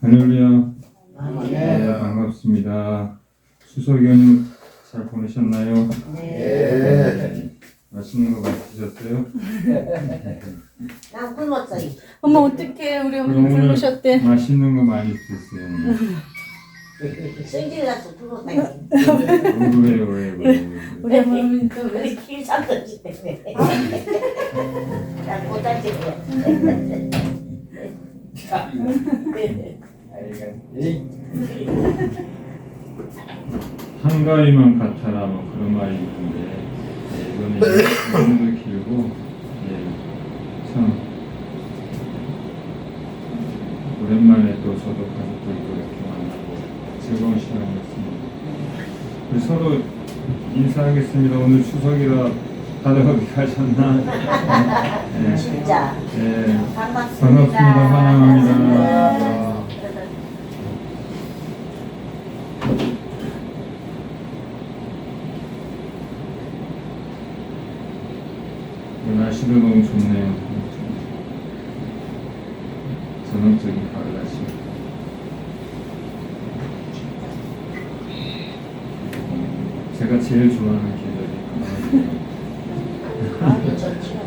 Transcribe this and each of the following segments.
할렐루야. 네, 반갑습니다. 추석 연휴 잘 보내셨나요? 네. 맛있는 거 많이 드셨어요? 난 굶었어요. 엄마 어떡해 우리 엄마 그럼 오늘 굶으셨대. 맛있는 거 많이 드세요. 성질나서 굶었다니. 왜? 우리 어머니 또 왜? 우리 길상던지 때문에. 난 고자질이야. 한가위만 같아라 뭐 그런 말이 있는데 이거는 너무 길고 참 오랜만에 또 저도 가족들도 이렇게 만나고 즐거운 시간이었습니다. 우리 서로 인사하겠습니다. 오늘 추석이라 다들 어디 가셨나? 네. 진짜. 네. 반갑습니다. 환영합니다. 날씨도 너무 좋네요. 전형적인 가을 날씨. 제가 제일 좋아하는 계절이 가을. 아주 좋지요.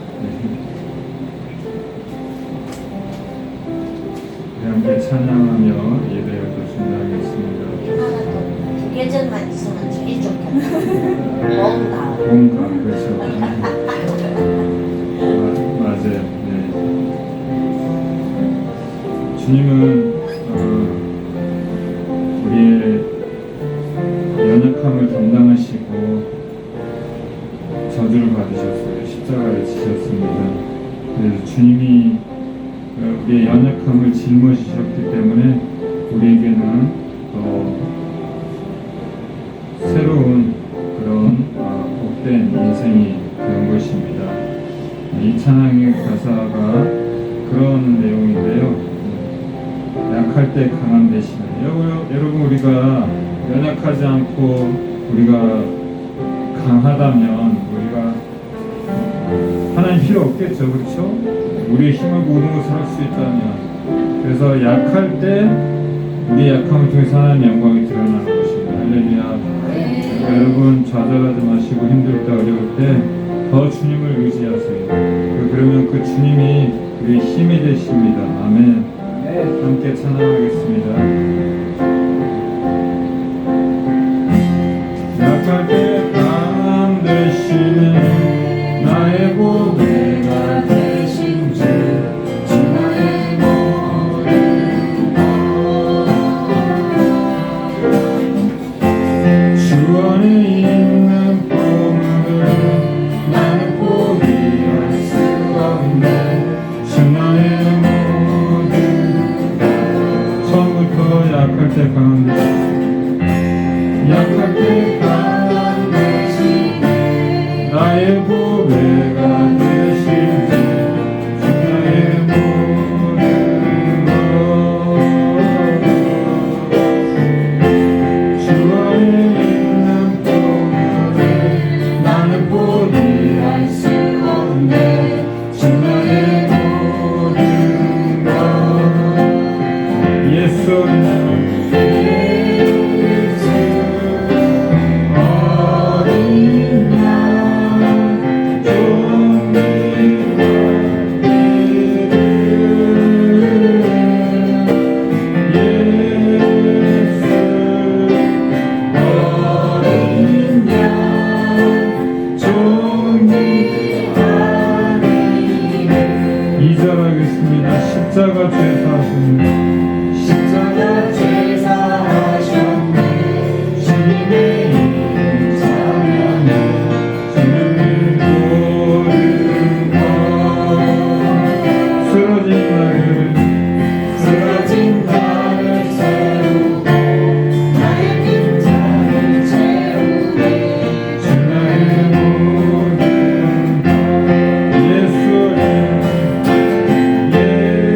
우리 함께 찬양하며 예배를 또 준비하겠습니다. 하나도 두 계절만 있으면 제일 좋겠다. 봄, 가을. 봄, 가을, 그렇죠. 맞아요. 네. 주님은 우리의 연약함을 담당하시고 저주를 받으셨어요. 십자가에 지셨습니다. 그래서 주님이 우리의 연약함을 짊어지셨기 때문에 우리에게는 새로운 그런 복된 인생이 되는 것입니다. 이 찬양의 가사가 그런 내용인데요. 약할 때 강한 대신에 여러분 우리가 연약하지 않고 우리가 강하다면 우리가 하나님 필요 없겠죠, 그렇죠? 우리의 힘을 모으고 살 수 있다면 그래서 약할 때 우리 약함을 통해서 하나님의 영광이 드러나는 것입니다. 할렐루야. 여러분 좌절하지 마시고 힘들 때 어려울 때 더 주님을 의지하세요. 그러면 그 주님이 우리의 힘이 되십니다. 아멘. 함께 찬양하겠습니다. 약할 때 강한 대신에 나의 보배가 되신 주 나의 모든 것 주 안에 있는 보물을 나는 포기할 수 없네. 주 나의 모든 것 처음부터 약할 때 강한 대신 약할 때 강한 대신 나의 보배가 되신 주 나의 모든 것주 안에 있는 보물을 나는 포기할 수 없네. 주 나의 모든 것 예수 이절하겠습니다. 십자가 죄사하셨네. 십자가 죄사하셨네. 주님의 이름 찬양해. 주님의 모든 것 쓰러진 나를 세우고 나의 빈자를 채우네. 주 나의 모든 것 예수의 예수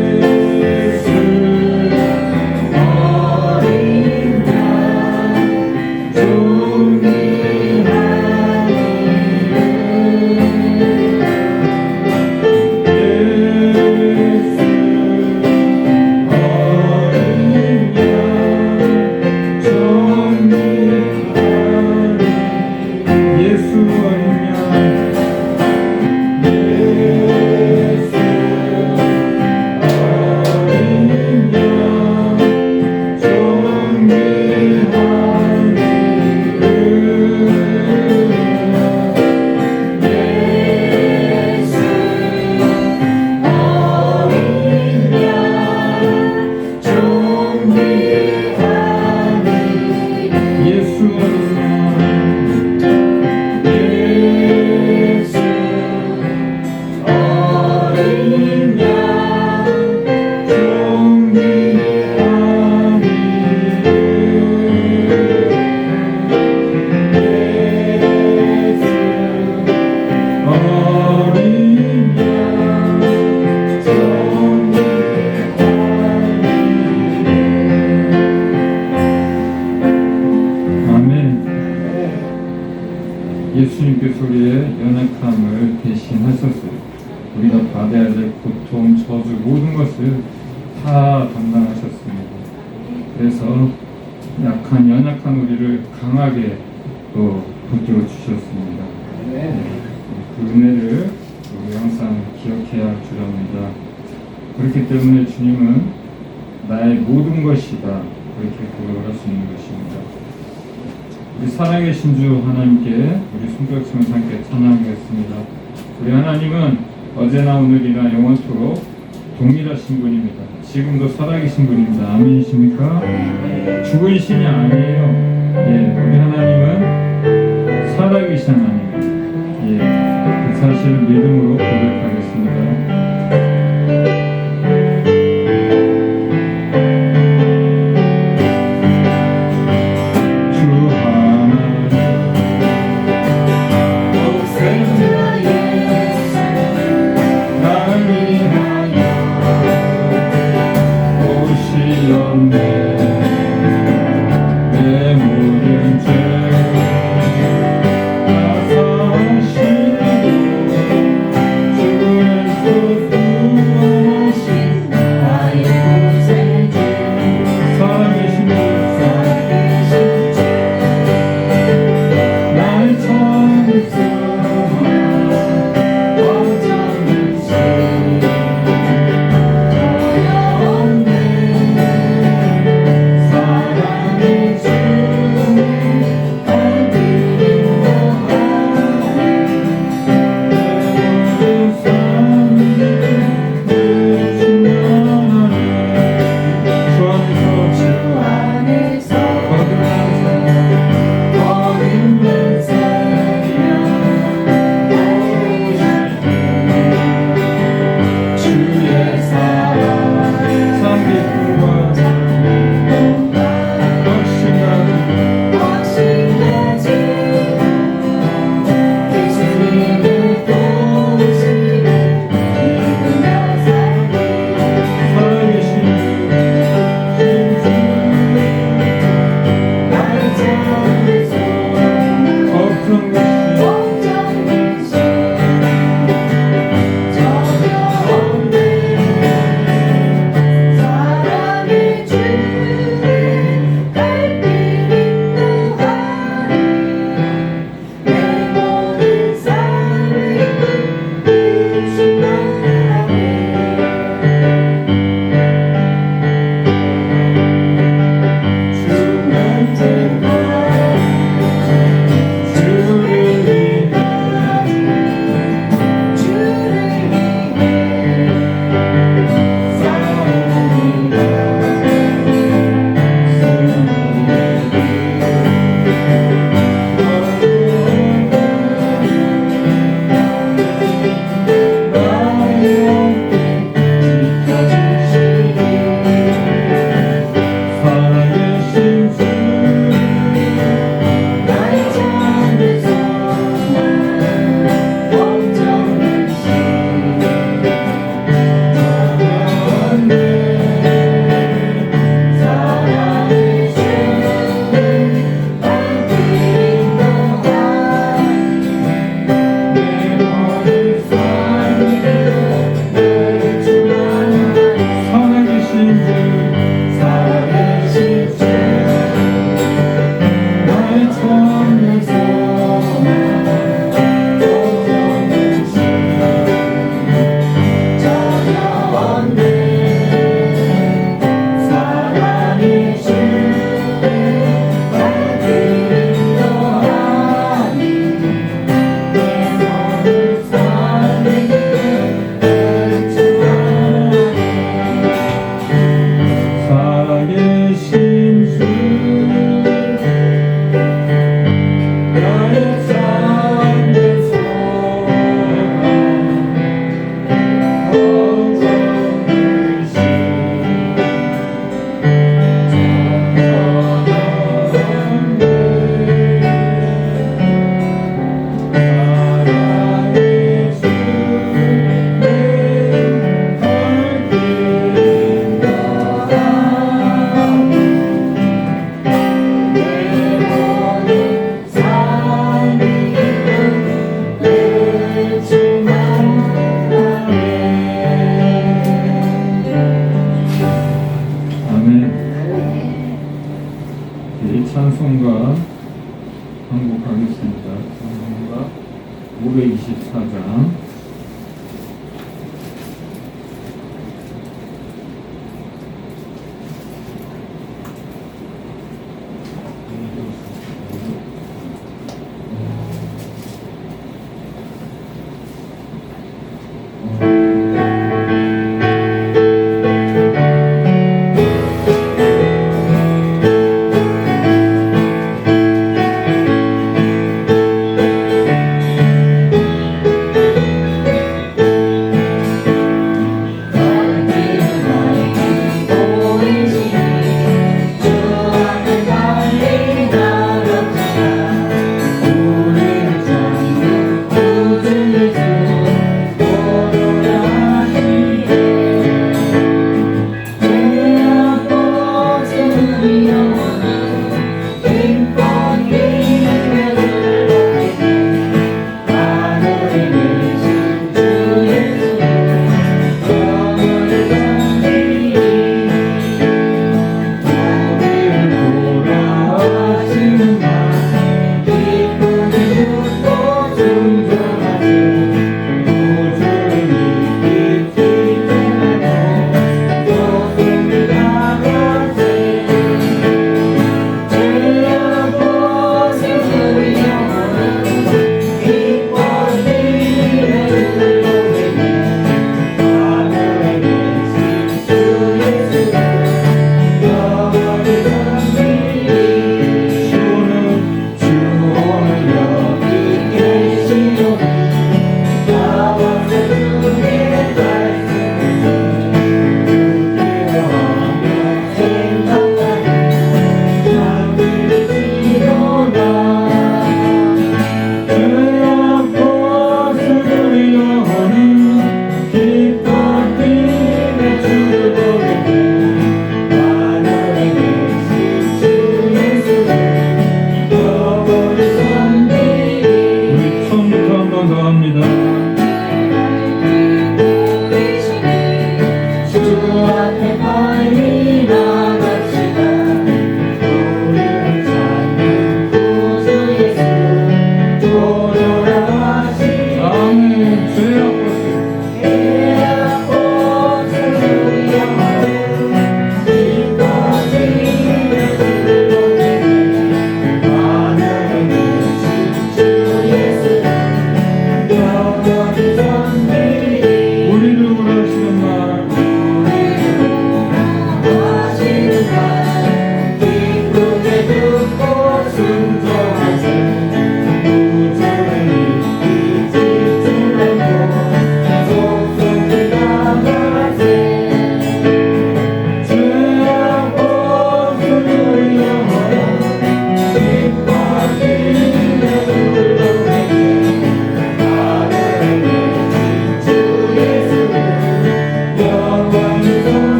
우리가 받아야 될 고통, 저주 모든 것을 다 담당하셨습니다. 그래서 약한 연약한 우리를 강하게 또 붙들어 주셨습니다. 그 은혜를 우리 항상 기억해야 할 줄 압니다. 그렇기 때문에 주님은 나의 모든 것이다, 그렇게 고백을 할 수 있는 것입니다. 우리 살아계신 주 하나님께 우리 손뼉치면서 함께 찬양하겠습니다. 우리 하나님은 어제나 오늘이나 영원토록 동일하신 분입니다. 지금도 살아계신 분입니다. 아멘이십니까? 죽은 신이 아니에요. 예, 우리 하나님은 살아계신 하나님입니다. 예, 그 사실을 믿음으로 고백하겠습니다. 내 모든 죄 다 사시고 주의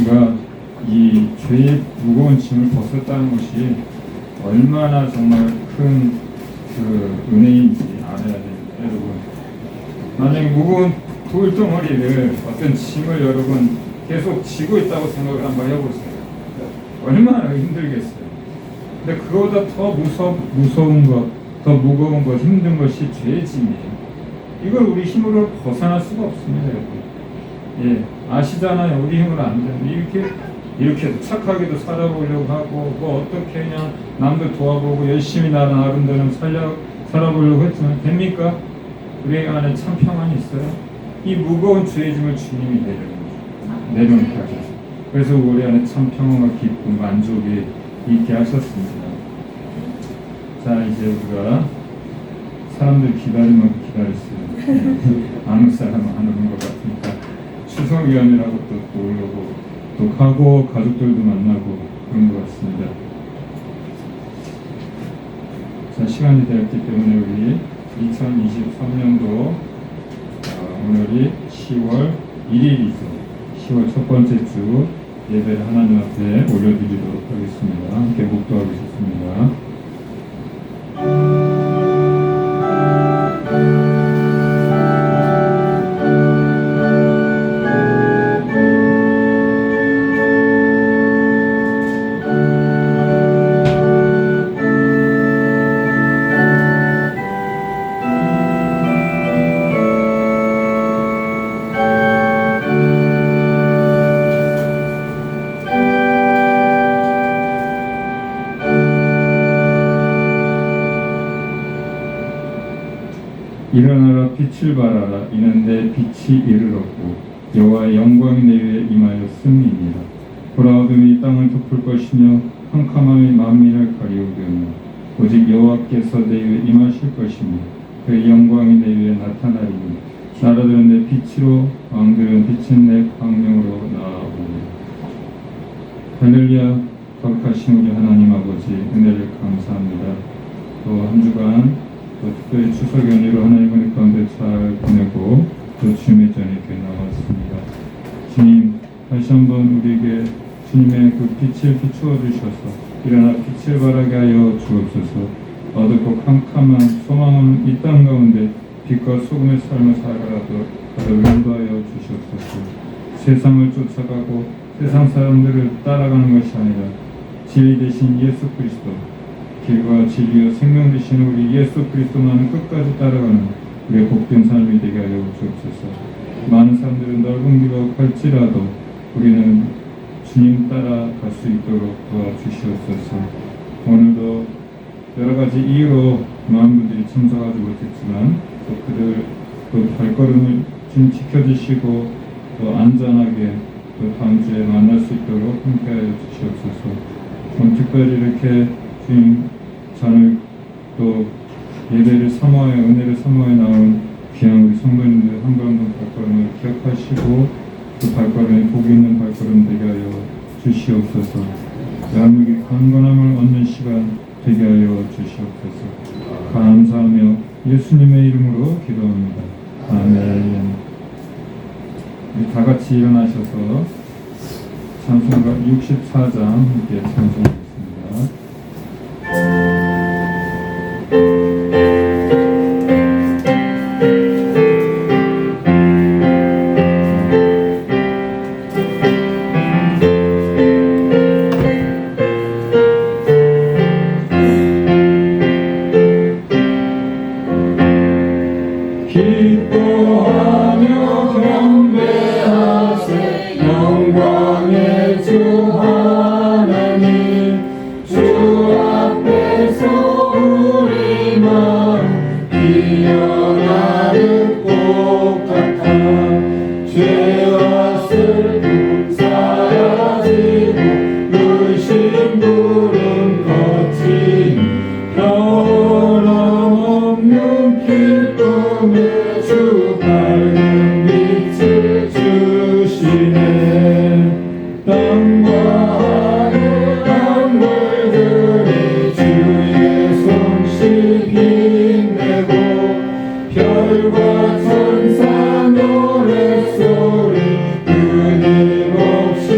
우리가 이 죄의 무거운 짐을 벗었다는 것이 얼마나 정말 큰 그 은혜인지 알아야 됩니다, 여러분. 만약에 무거운 돌덩어리를 어떤 짐을 여러분 계속 지고 있다고 생각을 한번 해보세요. 얼마나 힘들겠어요. 근데 그거보다 더 무서운 것, 더 무거운 것, 힘든 것이 죄의 짐이에요. 이걸 우리 힘으로 벗어날 수가 없습니다, 여러분. 예, 아시잖아요. 우리 힘으로 안 돼요. 이렇게 착하게도 살아보려고 하고, 뭐 어떻게 그냥 남들 도와보고 열심히 나름대로 살아보려고 했지만 됩니까? 우리 안에 참 평안이 있어요. 이 무거운 죄의 짐을 주님이 내려놓게 하셨어요. 그래서 우리 안에 참 평안과 기쁨, 만족이 있게 하셨습니다. 자, 이제 우리가 사람들 기다릴 만큼 기다렸어요. 아는 사람은 안 오는 것 같으니까 추석위원이라고 또 오려고 또 가고 가족들도 만나고 그런 것 같습니다. 자, 시간이 되었기 때문에 우리 2023년도 오늘이 10월 1일이죠. 10월 첫 번째 주 예배를 하나님 앞에 올려드리도록 하겠습니다. 함께 묵도하겠습니다. 일어나라 빛을 발하라 이는 내 빛이 이르렀고 여호와의 영광이 내 위에 임하였음이니라. 보라 어둠이 땅을 덮을 것이며 캄캄함이 만민을 가리우려며 오직 여호와께서 내 위에 임하실 것이며 그의 영광이 내 위에 나타나리니 나라들은 내 빛으로 왕들은 빛인 내 광명으로 나아오리라. 할렐루야. 거룩하신 우리 하나님 아버지 은혜를 감사합니다. 또 한 주간 또 특별히 추석 연휴로 하나님 은혜 가운데 잘 보내고 또 주님의 전에 이렇게 나왔습니다. 주님 다시 한번 우리에게 주님의 그 빛을 비추어 주셔서 일어나 빛을 발하게 하여 주옵소서. 어둡고 캄캄한 소망은 이 땅 가운데 빛과 소금의 삶을 살아가도 인도하여 주시옵소서. 세상을 쫓아가고 세상 사람들을 따라가는 것이 아니라 진리 되신 예수 그리스도, 길과 진리와 생명 되신 우리 예수 그리스도만을 끝까지 따라가는 우리의 복된 삶이 되게 하여 주옵소서. 많은 사람들은 넓은 길로 갈지라도 우리는 주님 따라갈 수 있도록 도와주시옵소서. 오늘도 여러 가지 이유로 많은 분들이 참석하지 못했지만 또 그들 그 발걸음을 좀 지켜주시고 또 안전하게 또 다음 주에 만날 수 있도록 함께하여 주시옵소서. 특별히 이렇게 주님 전을 또 예배를 사모하여 은혜를 사모하여 나온 귀한 우리 성도님들 한 번 한 번 발걸음을 기억하시고 그 발걸음에 복 있는 발걸음 되게 하여 주시옵소서. 대한민국이 강건함을 얻는 시간 되게 하여 주시옵소서. 감사하며 예수님의 이름으로 기도합니다. 아멘. 우리 다 같이 일어나셔서 찬송가 64장 함께 찬송하겠습니다. 기뻐하며 경배하세 영광의 주 하나님 주 앞에서 우리 마음 피어나는 꽃 같아 죄와 슬픔 사라지고 의심불은 거친 변함없는 기쁨을 주 밝은 빛을 주시네. 땅과 하늘 만물들이 주의 솜씨 빛내고 별과 천사 노랫소리 끊임없이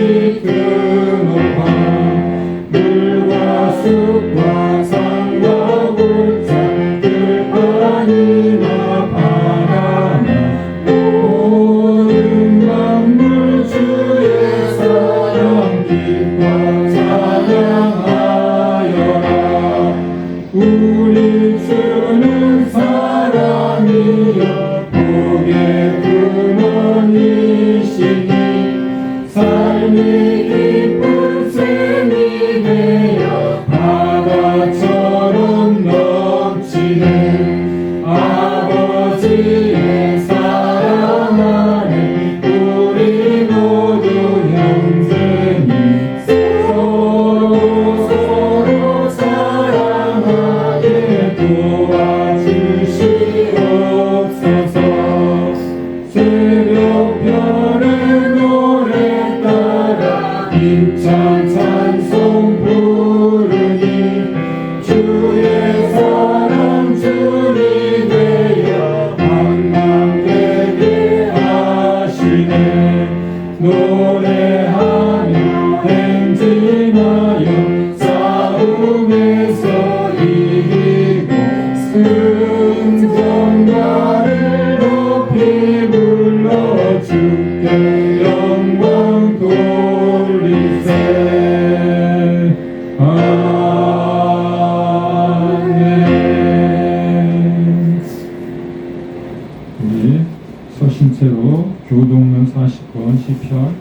교동문 40권, 시편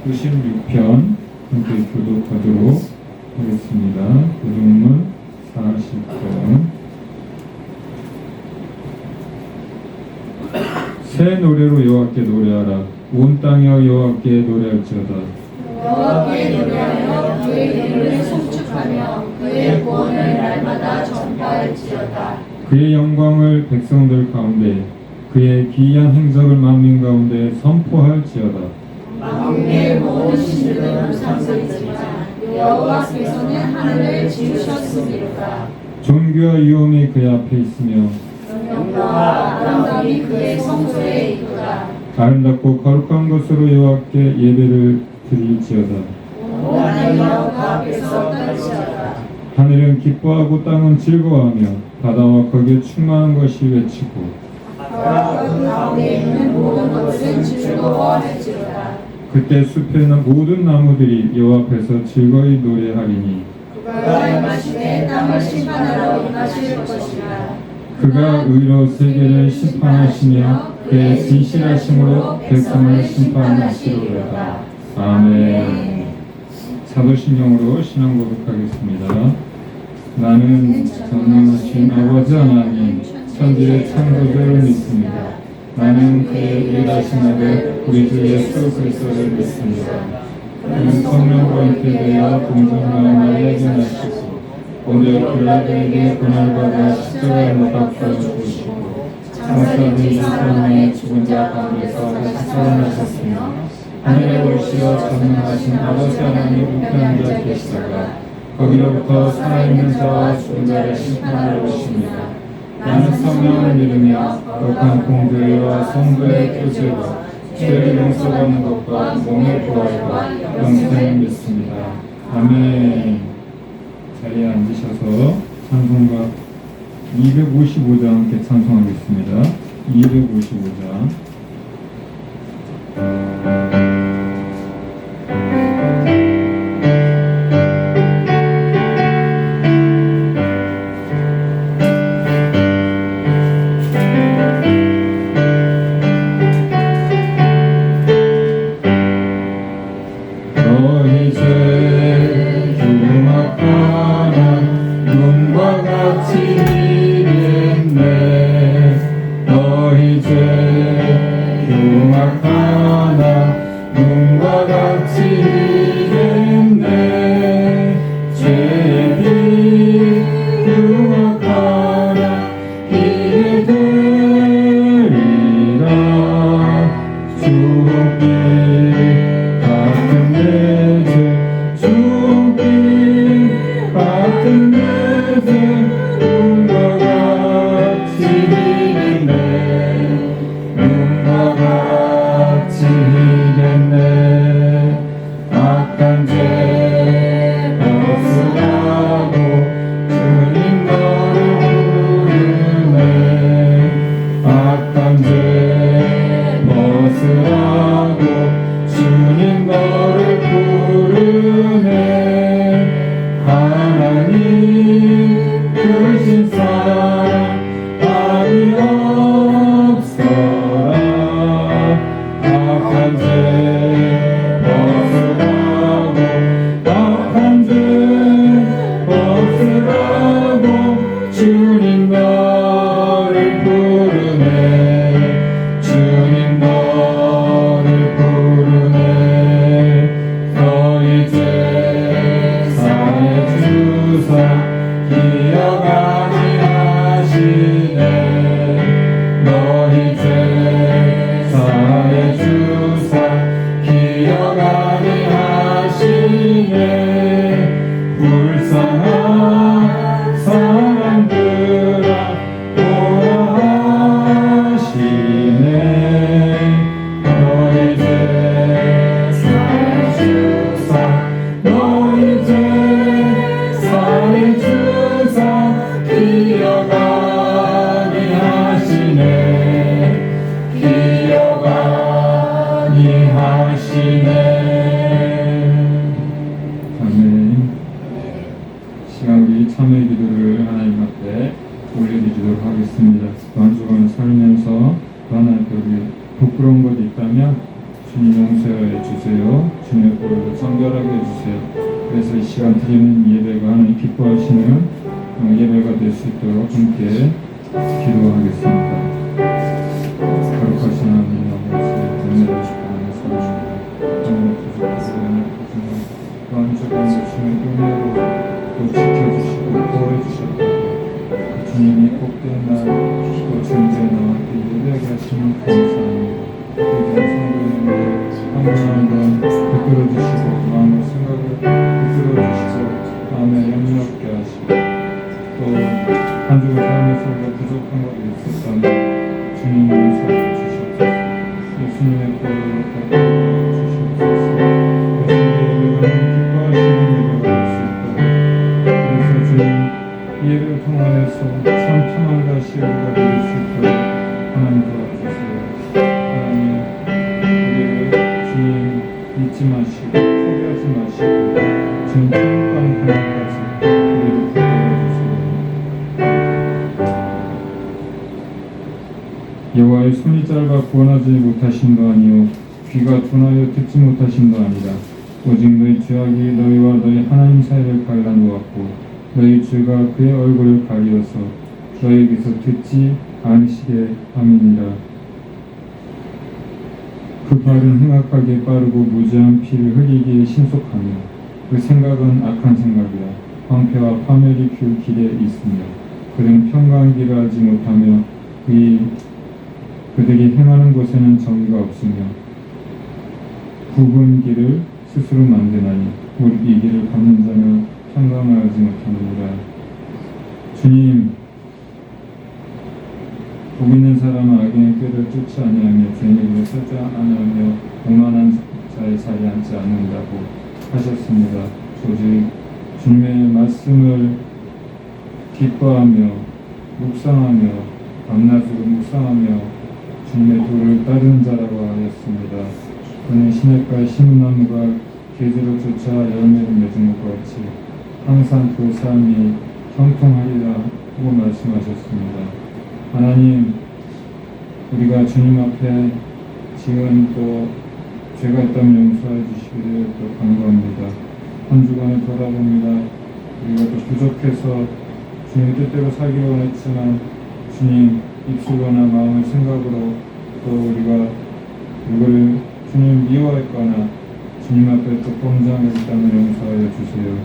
96편 함께 교독하도록 하겠습니다. 교동문 40권. 새 노래로 여호와께 노래하라. 온 땅이여 여호와께 노래할지어다. 여호와께 노래하여 그의 이름을 송축하며 그의 구원을 날마다 전파할지어다. 그의 영광을 백성들 가운데 그의 기이한 행적을 만민 가운데 선포할지어다. 만국의 모든 신들은 상설이지만 여호와께서는 하늘을 지으셨음이로다. 존귀와 위엄이 그의 앞에 있으며 영광과 아름다움이 그의 성소에 있도다. 아름답고 거룩한 것으로 여호와께 예배를 드릴지어다. 온 하늘이여 그 앞에서 떨지어다. 하늘은 기뻐하고 땅은 즐거워하며 바다와 거기에 충만한 것이 외치고 바다와 그 가운데 있는 모든 것은 즐거워할지로다. 그때 숲의 모든 나무들이 여호와 앞에서 즐거이 노래하리니 그가 임하시되 땅을 심판하러 임하실 것이라. 그가 의로 세계를 심판하시며 그의 진실하심으로 백성을 심판하시리로다. 아멘. 사도신경으로 신앙 고백하겠습니다. 나는 전능하신 아버지 하나님 천지의 창조주를 믿습니다. 나는 그의 일하신 아들 우리 주 예수 그리스도를 믿습니다. 그는 성령으로 잉태되어 동정과 마리아에게 나시고 본디오 빌라도에게 고난받아 십자가에 못 박혀 죽으시고 장사된 사람의 죽은 자 가운데서 다시 살아나셨으며 하늘에 올시어 전능하신 아버지 하나님 우편한 자 계시다가 거기로부터 살아있는 자와 죽은 자를 심판하러 오십니다. 나는 성령을 믿으며 거룩한 공교회와 성도의 교제와 죄를 용서받는 것과 몸의 부활과 영생을 믿습니다. 아멘. 자리에 앉으셔서 찬송가 255장 함께 찬송하겠습니다. 255장. 너희 죄 흉악하나 눈과 같이 미랬네. 너희 죄 흉악하나 눈과 같이 미랬네. 죄의 빛 흉악하나 이래 되리라. 주홍빛 같은 내 죄 주홍빛 같은 내 죄 눈과 같이 희겠네. 눈과 같이 희겠네. 악한 죄 벗으라고 주님 너를 부르네. 악한 죄 벗으라고 주님 너를 부르네. 하나님 크신 사랑 아니 없어라. 악한 죄 벗으라고 악한 죄 벗으라고 주님 너를 부르네. 주님 너를 부르네. 너희 죄 사해 주사 기억하니 하시네. 너희 죄 사해 주사 기억하니 하시네. 불쌍한 사람들아 오라 하시네. 너희 죄 사해 주사 너희 죄 사해 주사 기억하니 하시네. 기억하니 하시네. 아멘. 시간 우리 참회 기도를 하나님 앞에 올려드리도록 하겠습니다. 또 한 주간을 살면서 또 하나님께 우리 복을 부끄러운 것 있다면 주님 용서해 주세요. 주님의 보혈로 정결하게 해주세요. 그래서 이 시간 드리는 예배가 하나님 기뻐하시는 예배가 될 수 있도록 함께 기도하겠습니다. 거룩하신 하나님 아버지, 은혜를 주시옵소서. 너무 부족해서 또한 저가 주님의 은혜로 또 지켜주시고 보호해주셨다고 주님이 복된 날 또 전주에 나와 예배하게 하시면 감사합니다. 이제 성도님들 한 번 한 번 붙들어주시고 마음의 생각을 붙들어주시고 마음에 염려없게 하시고 또 한 주를 살면서 부족한 것이 있었다면 주님 용서해 주시옵소서. 예수님의 보혈로 덮어 주시옵소서. 예수님의 예배가 기뻐하시는 예배가 될 수 있도록 그래서 주님 이 예배를 통하여서 참 평안과 시험과 될 수 있도록 하나님 도와주세요. 하나님 우리를 주님 잊지 마시고 포기하지 마시고 주님 천국과는 하나님까지 우리를 붙들어 주세요. 여호와의 손이 짧아 구원하지 못하심도 아니요 귀가 둔하여 듣지 못하심도 아니라 오직 너희 죄악이 너희와 너희 하나님 사이를 갈라놓았고 너희 죄가 그의 얼굴을 가리어서 너희에게서 듣지 않으시게 함이니라. 그 발은 행악하게 빠르고 무지한 피를 흘리기에 신속하며 그 생각은 악한 생각이라. 황폐와 파멸이 그 길에 있으며 그들은 평강한 길을 알지 못하며 그들이 행하는 곳에는 정의가 없으며 굽은 길을 스스로 만드나니 오직 이 길을 걷는 자는 평강을 알지 못하느니라. 주님, 복 있는 사람은 악인의 꾀를 쫓지 아니하며 죄인의 길을 서지 아니하며 오만한 자의 자리에 앉지 않는다고 하셨습니다. 오직 주님의 말씀을 기뻐하며 묵상하며 밤낮으로 묵상하며 주님의 도를 따르는 자라고 하였습니다. 그는 시냇가의 시무나무가 계주로 쫓아 열매를 맺은 것 같이 항상 그 삶이 형통하리라고 말씀하셨습니다. 하나님, 우리가 주님 앞에 지은 또 죄가 있다면 용서해 주시기를 또 간구합니다. 한 주간을 돌아봅니다. 우리가 또 부족해서 주님 뜻대로 살기로 원했지만 주님 입술로나 마음의 생각으로 또 우리가 이거를 주님 미워했거나 주님 앞에 또 범죄하였다면 용서하여 주세요.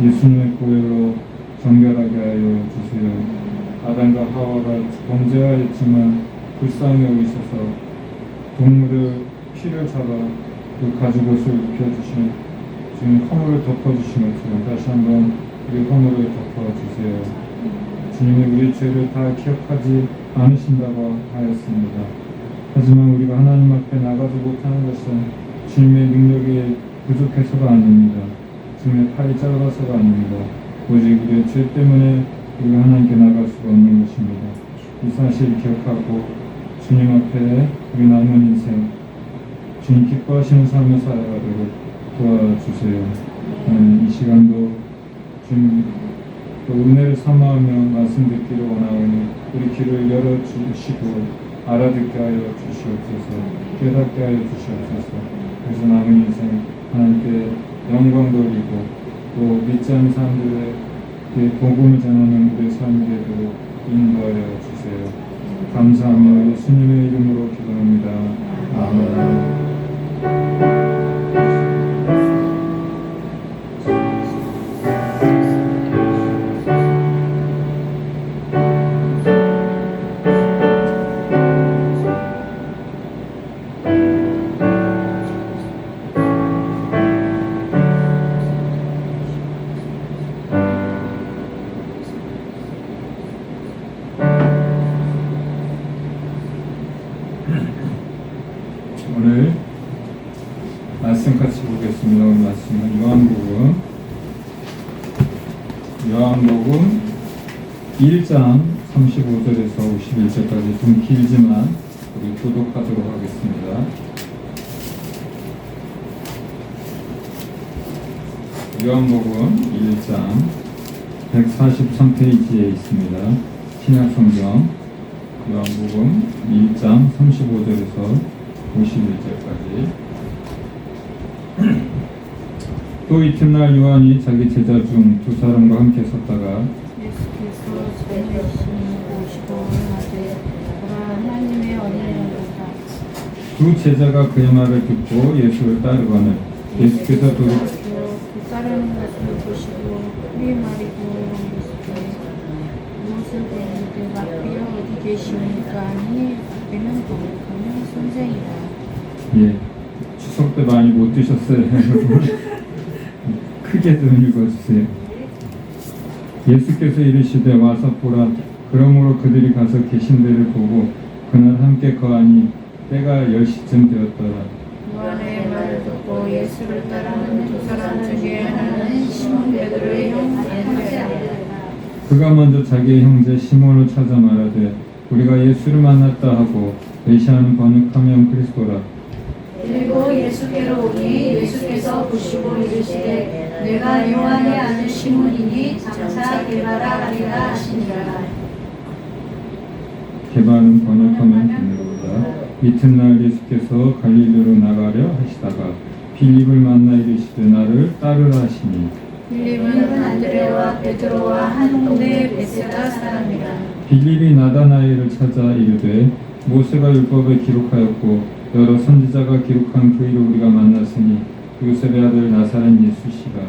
예수님의 보혈로 정결하게 하여 주세요. 아담과 하와가 범죄하였지만 불쌍히 여기셔서 동물의 피를 잡아 그 가죽옷을 입혀주신 주님 허물을 덮어주신 것처럼 다시 한번 우리 허물을 덮어주세요. 주님이 우리 죄를 다 기억하지 않으신다고 하였습니다. 하지만 우리가 하나님 앞에 나가지 못하는 것은 주님의 능력이 부족해서가 아닙니다. 주님의 팔이 짧아서가 아닙니다. 오직 우리의 죄 때문에 우리가 하나님께 나갈 수가 없는 것입니다. 이 사실을 기억하고 주님 앞에 우리 남은 인생 주님 기뻐하시는 삶을 살아가도록 도와주세요. 이 시간도 주님 또 은혜를 삼아하며 말씀 듣기를 원하오니 우리 귀를 열어주시고 알아듣게 하여 주시옵소서. 깨닫게 하여 주시옵소서. 그래서 남은 인생 하나님께 영광 돌리고 또 믿지 않는 사람들에게 복음을 전하는 우리의 삶이 되도록 인도하여 주세요. 감사하며 예수님의 이름으로 기도합니다. 아멘. 오늘 말씀 같이 보겠습니다. 오늘 말씀은 요한복음 1장 35절에서 51절까지 좀 길지만 우리 교독하도록 하겠습니다. 요한복음 1장 143페이지에 있습니다. 신약성경 요한복음 1장 35절에서 51절까지. 또 이튿날 요한이 자기 제자 중 두 사람과 함께 섰다가 예수께서 전하신 오시고 하되 보라 하나님의 어린이로다. 두 제자가 그의 말을 듣고 예수를 따르거늘 예수께서 도로 그 따르는 것을 보시고 그의 말이고 예수께 무엇을 보는데 rabbi여 어디 계시니까 하니 rabbi는 번역하면 선생이라. 예, 추석 때 많이 못 드셨어요. 크게 좀 읽어주세요. 예수께서 이르시되 와서 보라. 그러므로 그들이 가서 계신 데를 보고 그날 함께 거하니 때가 10시쯤 되었더라. 요한의 말을 듣고 예수를 따르는 두 사람 중에 하나는 시몬 베드로의 형 안드레라. 그가 먼저 자기의 형제 시몬을 찾아 말하되 우리가 예수를 만났다 하고 메시아는 번역하면 그리스도라. 그리고 예수께로 오니 예수께서 보시고 이르시되 내가 요한의 아들 시몬이니 장차 게바라 하리라 하시니라. 게바는 번역하면 되느로다. 이튿날 예수께서 갈릴리로 나가려 하시다가 빌립을 만나 이르시되 나를 따르라 하시니 빌립은 안드레와 베드로와 한 동네 베세다 사람이라. 빌립이 나다나엘을 찾아 이르되 모세가 율법에 기록하였고 여러 선지자가 기록한 그 일을 우리가 만났으니 요셉의 아들 나사렛 예수시가.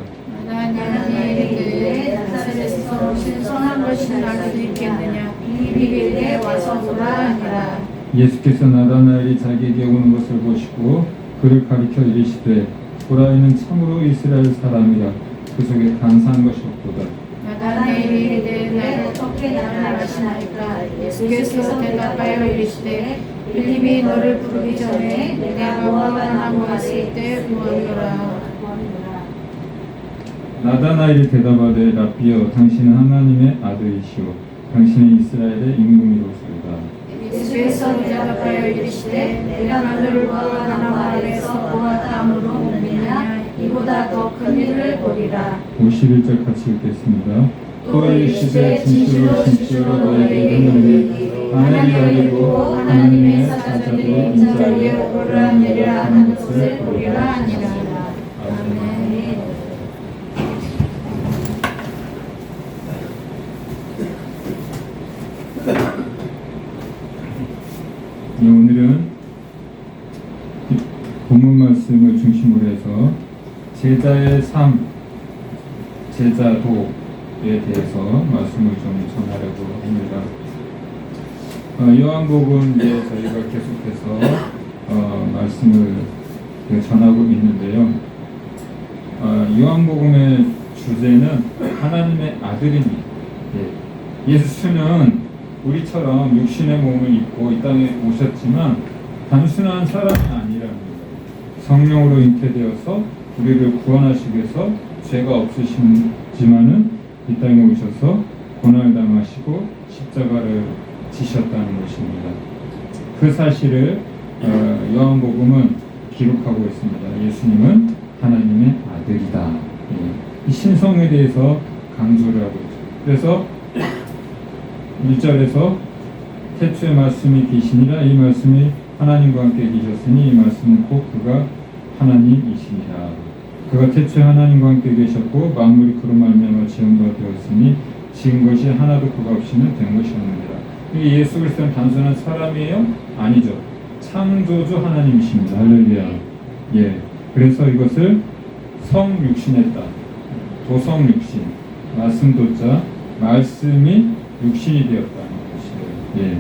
나다나엘에게 이르되 나사렛에서 오신 선한 것이 날 수 있겠느냐. 빌립에게 와서 보라 하니라. 예수께서 나다나엘이 자기에게 오는 것을 보시고 그를 가리켜 이르시되 보라 이는 참으로 이스라엘 사람이라 그 속에 간사한 것이 없도다. 나다나엘이 이르되 나를 어떻게 나를 아시나이까. 예수께서 대답하여 이르시되 빌립이 너를 부르기 전에 내가 무화과나무 했을 때 보았노라. 나다나엘이 대답하되 rabbi여 당신은 하나님의 아들이시오 당신은 이스라엘의 임금이로소이다. 예수께서 대답하여 이르시되 내가 너를 무화과나무 아래서 보았다므로 믿느냐. 이보다 더 큰 일을 보리라. 51절 같이 읽겠습니다. 또 이르시되 진실로 진실로 너에게 이르노니 하늘이 열리고 하나님의 사자들이 인자리에 오르락내리락 하는 것을 보리라 하니라. 아멘. 네, 오늘은 이 본문 말씀을 중심으로 해서 제자의 삶, 제자도에 대해서 말씀을 좀 전하려고 합니다. 요한복음 이제 저희가 계속해서 말씀을 전하고 있는데요. 요한복음의 주제는 하나님의 아들이니 예수는 우리처럼 육신의 몸을 입고 이 땅에 오셨지만 단순한 사람이 아니랍니다. 성령으로 잉태되어서 우리를 구원하시기 위해서 죄가 없으시지만은 이 땅에 오셔서 고난을 당하시고 십자가를 지셨다는 것입니다. 그 사실을 요한복음은 기록하고 있습니다. 예수님은 하나님의 아들이다. 이 신성에 대해서 강조를 하고 있죠. 그래서 1절에서 태초에 말씀이 계시니라 이 말씀이 하나님과 함께 계셨으니 이 말씀은 곧 그가 하나님이시니라. 그가 태초에 하나님과 함께 계셨고 만물이 그로 말미암아 지은 바 되었으니 지은 것이 하나도 그가 없이는 된 것이 없느니라. 이 예수 그리스도는 단순한 사람이에요? 아니죠. 창조주 하나님이십니다. 할렐루야. 예. 그래서 이것을 성육신했다. 도성육신. 말씀도자. 말씀이 육신이 되었다는 것이에요. 예.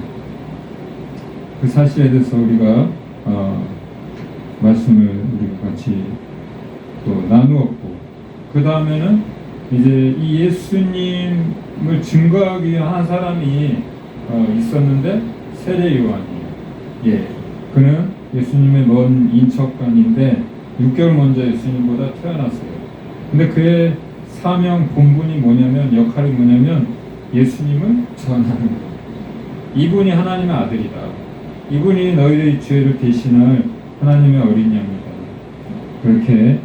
그 사실에 대해서 우리가 말씀을 우리가 같이 또 나누었고, 그 다음에는 이제 이 예수님을 증거하기 위한 한 사람이 있었는데 세례 요한이에요. 예. 그는 예수님의 먼 인척간인데 6개월 먼저 예수님보다 태어났어요. 근데 그의 사명 본분이 뭐냐면, 역할이 뭐냐면 예수님을 전하는 거예요. 이분이 하나님의 아들이다. 이분이 너희의 죄를 대신할 하나님의 어린 양이다. 그렇게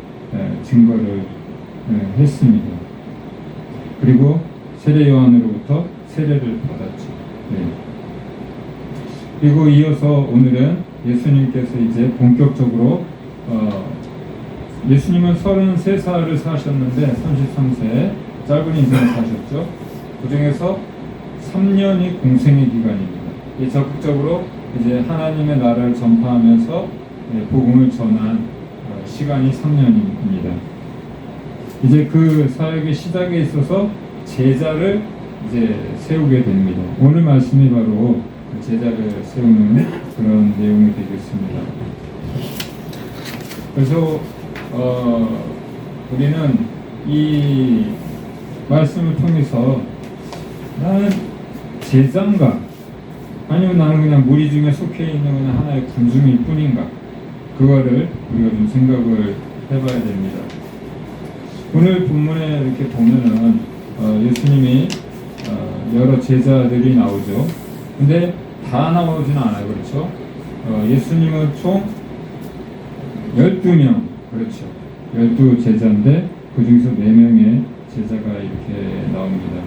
증거를 했습니다. 그리고 세례 요한으로부터 세례를 받았죠. 네. 그리고 이어서 오늘은 예수님께서 이제 본격적으로 예수님은 33살을 사셨는데 33세 짧은 인생을 사셨죠. 그 중에서 3년이 공생의 기간입니다. 이 적극적으로 이제 하나님의 나라를 전파하면서 복음을 전한 시간이 3년입니다. 이제 그 사역의 시작에 있어서 제자를 이제 세우게 됩니다. 오늘 말씀이 바로 그 제자를 세우는 그런 내용이 되겠습니다. 그래서 우리는 이 말씀을 통해서 나는 제자인가 아니면 나는 그냥 무리 중에 속해 있는 그냥 하나의 군중일 뿐인가, 그거를 우리가 좀 생각을 해봐야 됩니다. 오늘 본문에 이렇게 보면은 예수님이 여러 제자들이 나오죠. 근데 다 나오지는 않아요. 그렇죠? 예수님은 총 12명, 그렇죠. 12제자인데 그 중에서 4명의 제자가 이렇게 나옵니다.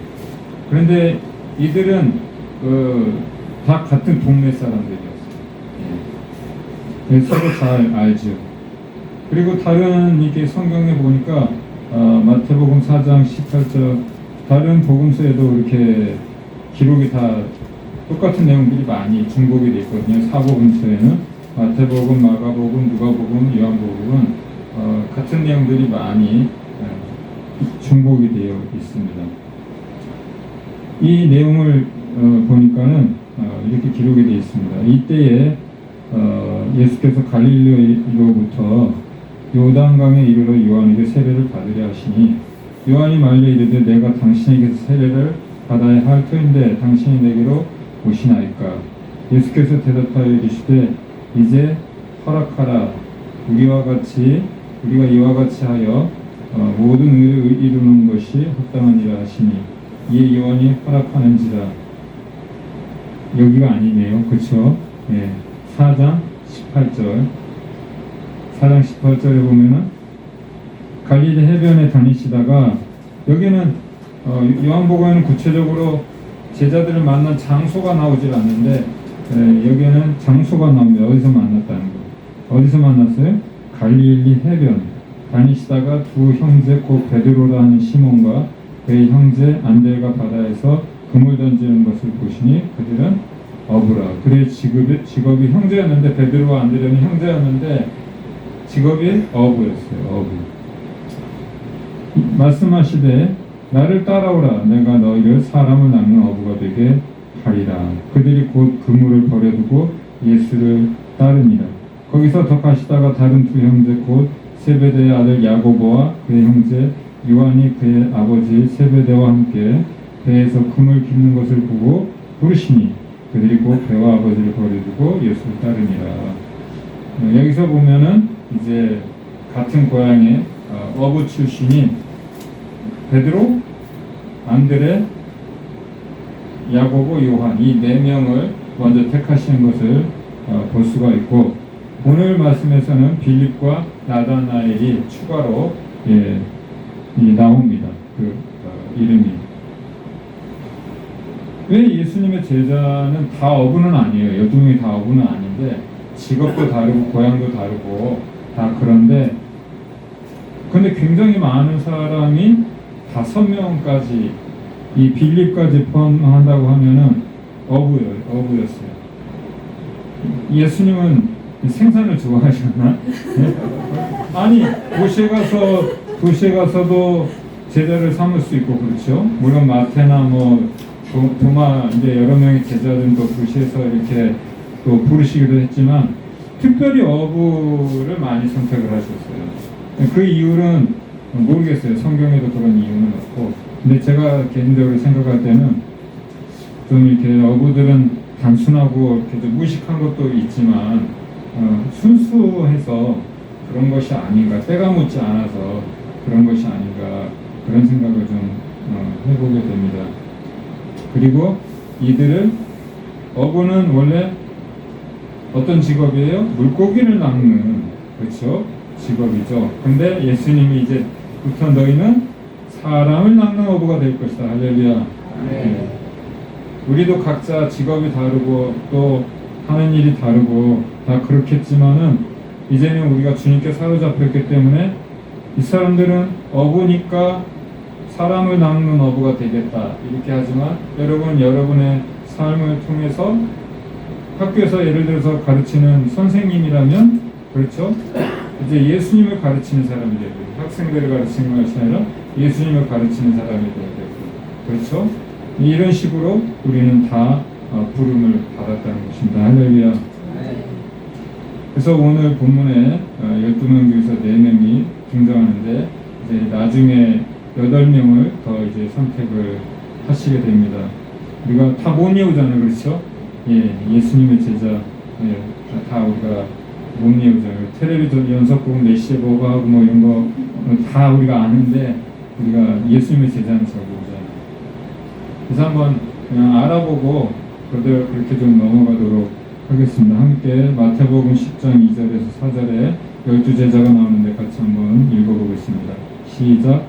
그런데 이들은 다 같은 동네 사람들이었어요. 예. 서로 잘 알죠. 그리고 다른 이게 성경에 보니까 마태복음 4장 18절 다른 복음서에도 이렇게 기록이 다 똑같은 내용들이 많이 중복이 되어 있거든요. 사복음서에는 마태복음, 마가복음, 누가복음, 요한복음은 같은 내용들이 많이 중복이 되어 있습니다. 이 내용을 보니까는 이렇게 기록이 되어 있습니다. 이때에 예수께서 갈릴리로부터 요단강에 이르러 요한에게 세례를 받으려 하시니 요한이 말려 이르되 내가 당신에게서 세례를 받아야 할 터인데 당신이 내게로 오시나이까. 예수께서 대답하여 이르시되 이제 허락하라. 우리가 이와 같이 하여 모든 의를 이루는 것이 합당하니라 하시니 이에 요한이 허락하는지라. 여기가 아니네요. 그쵸? 예. 4장 18절에 보면은 갈릴리 해변에 다니시다가, 여기는 요한복음에는 구체적으로 제자들을 만난 장소가 나오질 않는데 여기에는 장소가 나옵니다. 어디서 만났다는 거. 어디서 만났어요? 갈릴리 해변 다니시다가 두 형제 곧 베드로라 하는 시몬과 그의 형제 안드레가 바다에서 그물 던지는 것을 보시니 그들은 어부라. 그의 직업이 형제였는데, 베드로와 안드레는 형제였는데 직업이 어부였어요. 어부. 말씀하시되 나를 따라오라. 내가 너희를 사람을 낚는 어부가 되게 하리라. 그들이 곧 그물을 버려두고 예수를 따르니라. 거기서 더 가시다가 다른 두 형제 곧 세베대의 아들 야고보와 그의 형제 요한이 그의 아버지 세베대와 함께 배에서 그물 깁는 것을 보고 부르시니 그들이 곧 배와 아버지를 버려두고 예수를 따르니라. 여기서 보면은 이제 같은 고향의 어부 출신인 베드로, 안드레, 야고보, 요한 이 4명을 먼저 택하시는 것을 볼 수가 있고, 오늘 말씀에서는 빌립과 나다나엘이 추가로 나옵니다. 그 이름이. 왜 예수님의 제자는 다 어부는 아니에요. 12명이 다 어부는 아닌데 직업도 다르고 고향도 다르고 다 그런데, 근데 굉장히 많은 사람이 5명까지 이 빌립까지 포함한다고 하면은 어부였어요. 예수님은 생산을 좋아하셨나? 아니 도시에 가서도 제자를 삼을 수 있고, 그렇죠? 물론 마태나 뭐 도마 이제 여러 명의 제자들은 또 도시에서 이렇게 또 부르시기도 했지만 특별히 어부를 많이 선택을 하셨어요. 그 이유는 모르겠어요. 성경에도 그런 이유는 없고, 근데 제가 개인적으로 생각할 때는 좀 이렇게 어부들은 단순하고 이렇게 좀 무식한 것도 있지만 순수해서 그런 것이 아닌가, 때가 묻지 않아서 그런 것이 아닌가, 그런 생각을 좀 해보게 됩니다. 그리고 이들을, 어부는 원래 어떤 직업이에요? 물고기를 낚는, 그렇죠? 직업이죠. 근데 예수님이 이제부터 너희는 사람을 낚는 어부가 될 것이다. 할렐루야. 네. 우리도 각자 직업이 다르고 또 하는 일이 다르고 다 그렇겠지만은 이제는 우리가 주님께 사로잡혔기 때문에 이 사람들은 어부니까 사람을 낚는 어부가 되겠다 이렇게 하지만 여러분 여러분의 삶을 통해서 학교에서 예를 들어서 가르치는 선생님이라면 그렇죠? 이제 예수님을 가르치는 사람이 되고 학생들을 가르치는 것이 아니라 예수님을 가르치는 사람이 되고 그렇죠? 이런 식으로 우리는 다 부름을 받았다는 것입니다. 할렐루야. 그래서 오늘 본문에 12명 중에서 4명이 등장하는데 이제 나중에 8명을 더 이제 선택을 하시게 됩니다. 우리가 다 못 외우잖아요. 그렇죠? 예, 예수님의 제자 예, 다 우리가 못 외우잖아요. 텔레비전 연속곡 메시아 보고하고 뭐 이런 거 다 우리가 아는데 우리가 예수님의 제자는 잘 모르잖아요. 그래서 한번 그냥 알아보고 그렇게 좀 넘어가도록 하겠습니다. 함께 마태복음 10장 2절에서 4절에 12제자가 나오는데 같이 한번 읽어보겠습니다. 시작.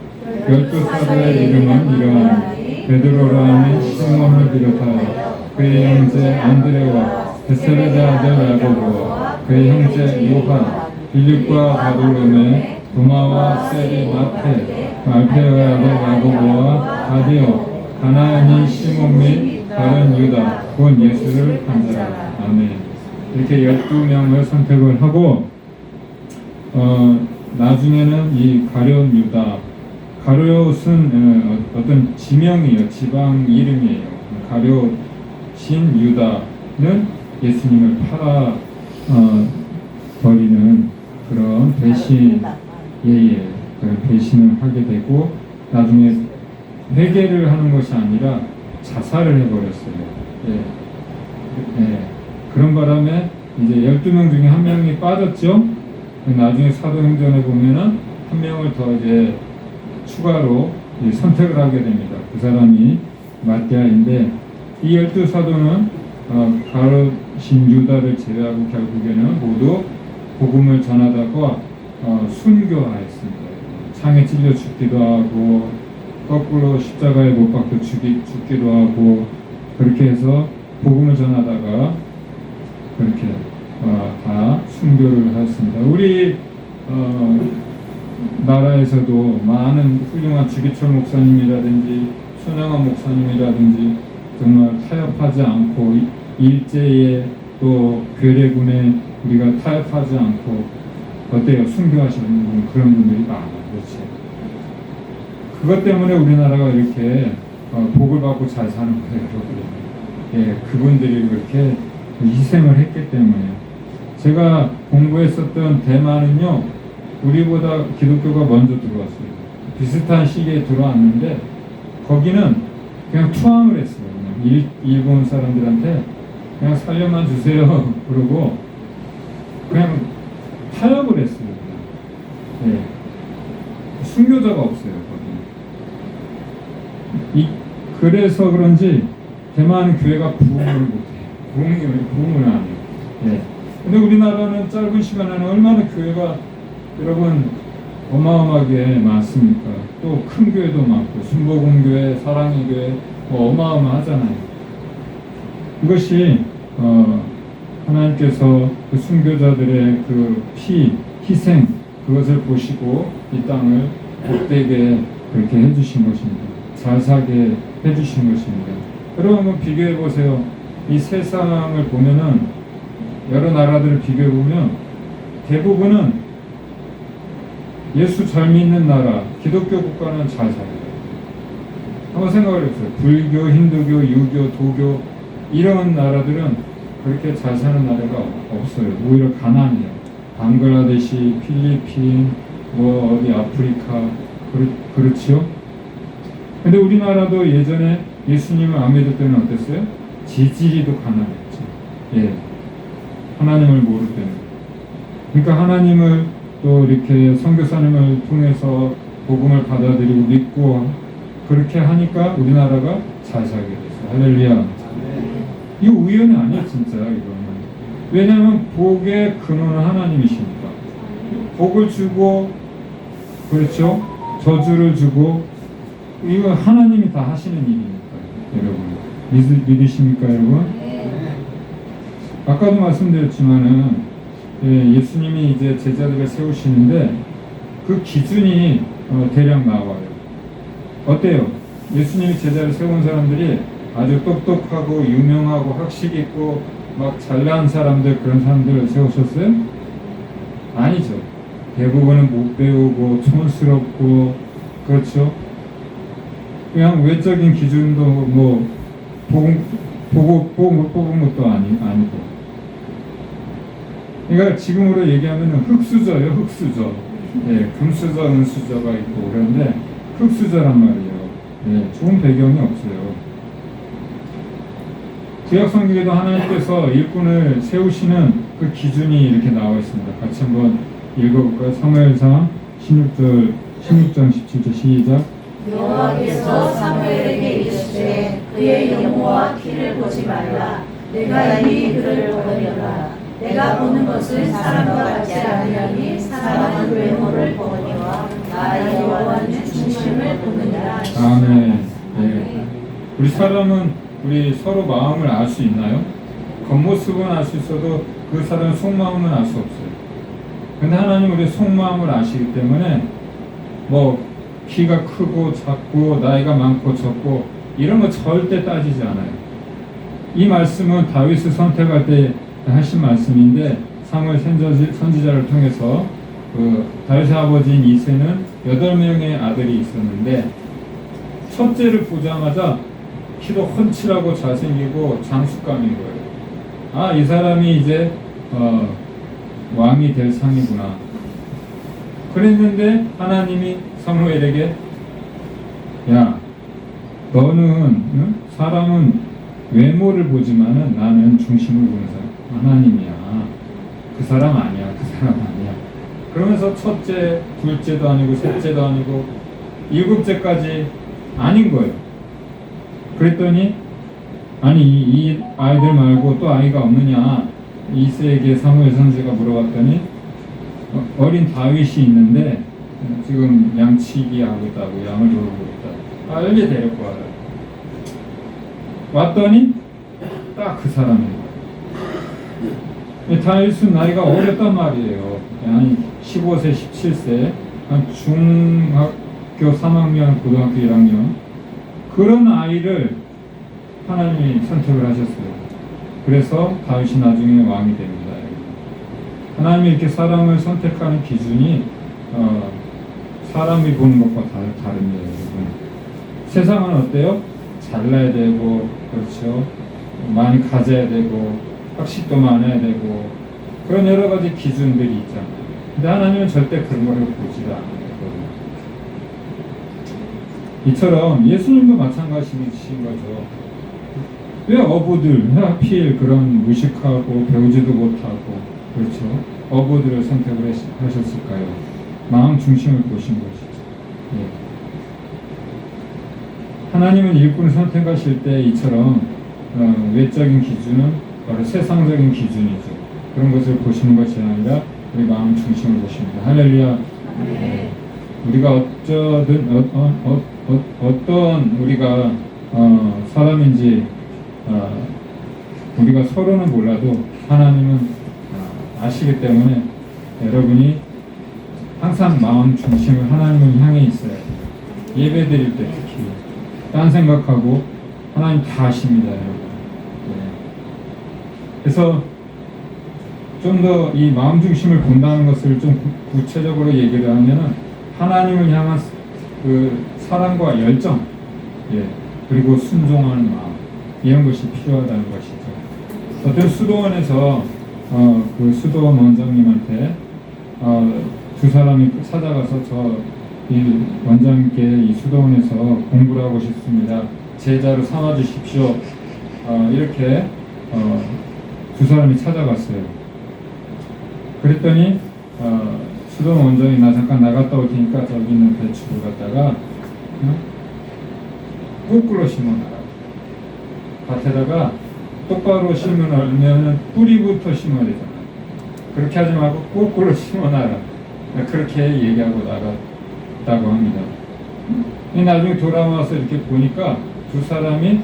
12사도의 이름은 이러하니 베드로라 하는 시몬을 비롯하여 그의 형제 안드레와 베세베데 아들 야고보와 그의 형제 요한 빌립과 바돌로메 도마와 세리 마테 알페오의 아들 야고보와 다데오 가나안인 시몬 및 다른 유다 곧 예수를 판자라. 아멘. 이렇게 12명을 선택을 하고 나중에는 이 가룟 유다 가룟은 어떤 지명이에요. 지방 이름이에요. 가룟신 유다는 예수님을 팔아 버리는 그런 배신 그런 배신을 하게 되고 나중에 회개를 하는 것이 아니라 자살을 해버렸어요. 그런 바람에 이제 12명 중에 한 명이 빠졌죠. 나중에 사도행전에 보면은 한 명을 더 이제 추가로 선택을 하게 됩니다. 그 사람이 마띠아인데 이 12사도는 가룟신 유다를 제외하고 결국에는 모두 복음을 전하다가 순교하였습니다. 창에 찔려 죽기도 하고 거꾸로 십자가에 못 박혀 죽기도 하고 그렇게 해서 복음을 전하다가 그렇게 다 순교를 하였습니다. 우리 나라에서도 많은 훌륭한 주기철 목사님이라든지 손영환 목사님이라든지 정말 타협하지 않고 일제에 또 괴뢰군에 우리가 타협하지 않고 어때요? 순교하시는 그런 분들이 많아요. 그렇지? 그것 때문에 우리나라가 이렇게 복을 받고 잘 사는 거예요. 예, 그분들이 그렇게 희생을 했기 때문에 제가 공부했었던 대만은요 우리보다 기독교가 먼저 들어왔어요. 비슷한 시기에 들어왔는데 거기는 그냥 투항을 했어요. 그냥 일본 사람들한테 그냥 살려만 주세요 그러고 그냥 타협을 했어요. 예. 순교자가 없어요. 그래서 그런지 대만 교회가 부흥을 못해요. 부흥을 안 해요. 예. 근데 우리나라는 짧은 시간에는 얼마나 교회가 여러분 어마어마하게 많습니까? 또 큰 교회도 많고 순복음교회, 사랑의 교회 뭐 어마어마하잖아요. 이것이 하나님께서 그 순교자들의 그 희생 그것을 보시고 이 땅을 복되게 그렇게 해주신 것입니다. 잘 살게 해주신 것입니다. 여러분 한번 비교해 보세요. 이 세상을 보면은 여러 나라들을 비교해 보면 대부분은 예수 잘 믿는 나라, 기독교 국가는 잘 살아요. 한번 생각을 해보세요. 불교, 힌두교, 유교, 도교 이런 나라들은 그렇게 잘 사는 나라가 없어요. 오히려 가난해요. 방글라데시, 필리핀, 뭐 어디 아프리카 그렇지요? 근데 우리나라도 예전에 예수님을 안 믿을 때는 어땠어요? 지지리도 가난했죠. 예, 하나님을 모를 때는. 그러니까 하나님을 또 이렇게 선교사님을 통해서 복음을 받아들이고 믿고 그렇게 하니까 우리나라가 잘 살게 됐어요. 할렐루야. 이거 우연이 아니에요, 진짜 이거는. 왜냐하면 복의 근원은 하나님이시니까. 복을 주고 그렇죠? 저주를 주고 이거 하나님이 다 하시는 일이니까 여러분 믿으십니까 여러분? 아까도 말씀드렸지만은 예수님이 이제 제자들을 세우시는데 그 기준이 대략 나와요. 어때요? 예수님이 제자를 세운 사람들이 아주 똑똑하고 유명하고 학식 있고 막 잘난 사람들, 그런 사람들을 세우셨어요? 아니죠. 대부분은 못 배우고 촌스럽고, 그렇죠? 그냥 외적인 기준도 뭐 보고 뽑은 것도 아니고. 그러니까 지금으로 얘기하면 흙수저예요, 흙수저. 예, 금수저, 은수저가 있고 그런데 흙수저란 말이에요. 예, 좋은 배경이 없어요. 구약 성경에도 하나님께서 일꾼을 세우시는 그 기준이 이렇게 나와 있습니다. 같이 한번 읽어볼까요? 사무엘상 16장 17절 시작. 여호와께서 사무엘에게 이르시되 그의 영모와 키를 보지 말라. 내가 이미 그를 보느니라. 내가 보는 것은 사람과 같지 아니하니 사람은 외모를 보느니와 나 여호와는 중심을 보느니라. 아멘. 예. 우리 사람은 우리 서로 마음을 알 수 있나요? 겉모습은 알 수 있어도 그 사람의 속마음은 알 수 없어요. 근데 하나님 우리 속마음을 아시기 때문에 뭐 키가 크고 작고 나이가 많고 적고 이런 거 절대 따지지 않아요. 이 말씀은 다윗을 선택할 때 하신 말씀인데 사무엘 선지자를 통해서 그 다윗의 아버지인 이새는 8명의 아들이 있었는데 첫째를 보자마자 키도 훤칠하고 잘생기고 장수감인 거예요. 아, 이 사람이 이제 왕이 될 상이구나. 그랬는데 하나님이 사무엘에게 야, 너는 응? 사람은 외모를 보지만은 나는 중심을 보는 사람. 하나님이야. 그 사람 아니야. 그 사람 아니야. 그러면서 첫째, 둘째도 아니고 셋째도 아니고 7째까지 아닌 거예요. 그랬더니 아니 이 아이들 말고 또 아이가 없느냐 이새에게 사무엘 선지가 물어봤더니 어린 다윗이 있는데 지금 양치기 하고 있다고 양을 돌보고 있다. 빨리 데리고 와라. 왔더니 딱 그 사람인 거예요. 다윗은 나이가 어렸단 말이에요. 한 15세, 17세, 한 중학교 3학년, 고등학교 1학년 그런 아이를 하나님이 선택을 하셨어요. 그래서 다윗이 나중에 왕이 됩니다. 하나님이 이렇게 사람을 선택하는 기준이 사람이 보는 것과 다릅니다. 여러분. 세상은 어때요? 잘나야 되고 그렇죠. 많이 가져야 되고 학식도 많아야 되고 그런 여러 가지 기준들이 있잖아요. 근데 하나님은 절대 그런 걸 보지 않아요. 이처럼 예수님도 마찬가지신 거죠. 왜 어부들 하필 그런 무식하고 배우지도 못하고 그렇죠. 어부들을 선택을 하셨을까요? 마음 중심을 보신 것이죠. 예. 하나님은 일꾼을 선택하실 때 이처럼 외적인 기준은 바로 세상적인 기준이죠. 그런 것을 보시는 것이 아니라 우리 마음 중심을 보십니다. 할렐루야. 네. 우리가 어쩌든 어떤 우리가 사람인지 우리가 서로는 몰라도 하나님은 아시기 때문에 여러분이 항상 마음 중심을 하나님을 향해 있어야 돼요. 예배 드릴 때 특히 딴 생각하고 하나님 다 아십니다, 여러분. 네. 그래서 좀 더 이 마음 중심을 본다는 것을 좀 구체적으로 얘기를 하면은 하나님을 향한 그 사랑과 열정, 예, 그리고 순종하는 마음 이런 것이 필요하다는 것이죠. 어떤 수도원에서 그 수도원 원장님한테 두 사람이 찾아가서 이 원장님께 이 수도원에서 공부를 하고 싶습니다. 제자로 삼아 주십시오. 이렇게 두 사람이 찾아갔어요. 그랬더니 수도원 원장이 나 잠깐 나갔다 올 테니까 저기 있는 배추를 갖다가 거꾸로 심어놔라. 밭에다가 똑바로 심으면 뿌리부터 심어야 되잖아. 그렇게 하지 말고 거꾸로 심어놔라. 그렇게 얘기하고 나갔다고 합니다. 나중에 돌아와서 이렇게 보니까 두 사람이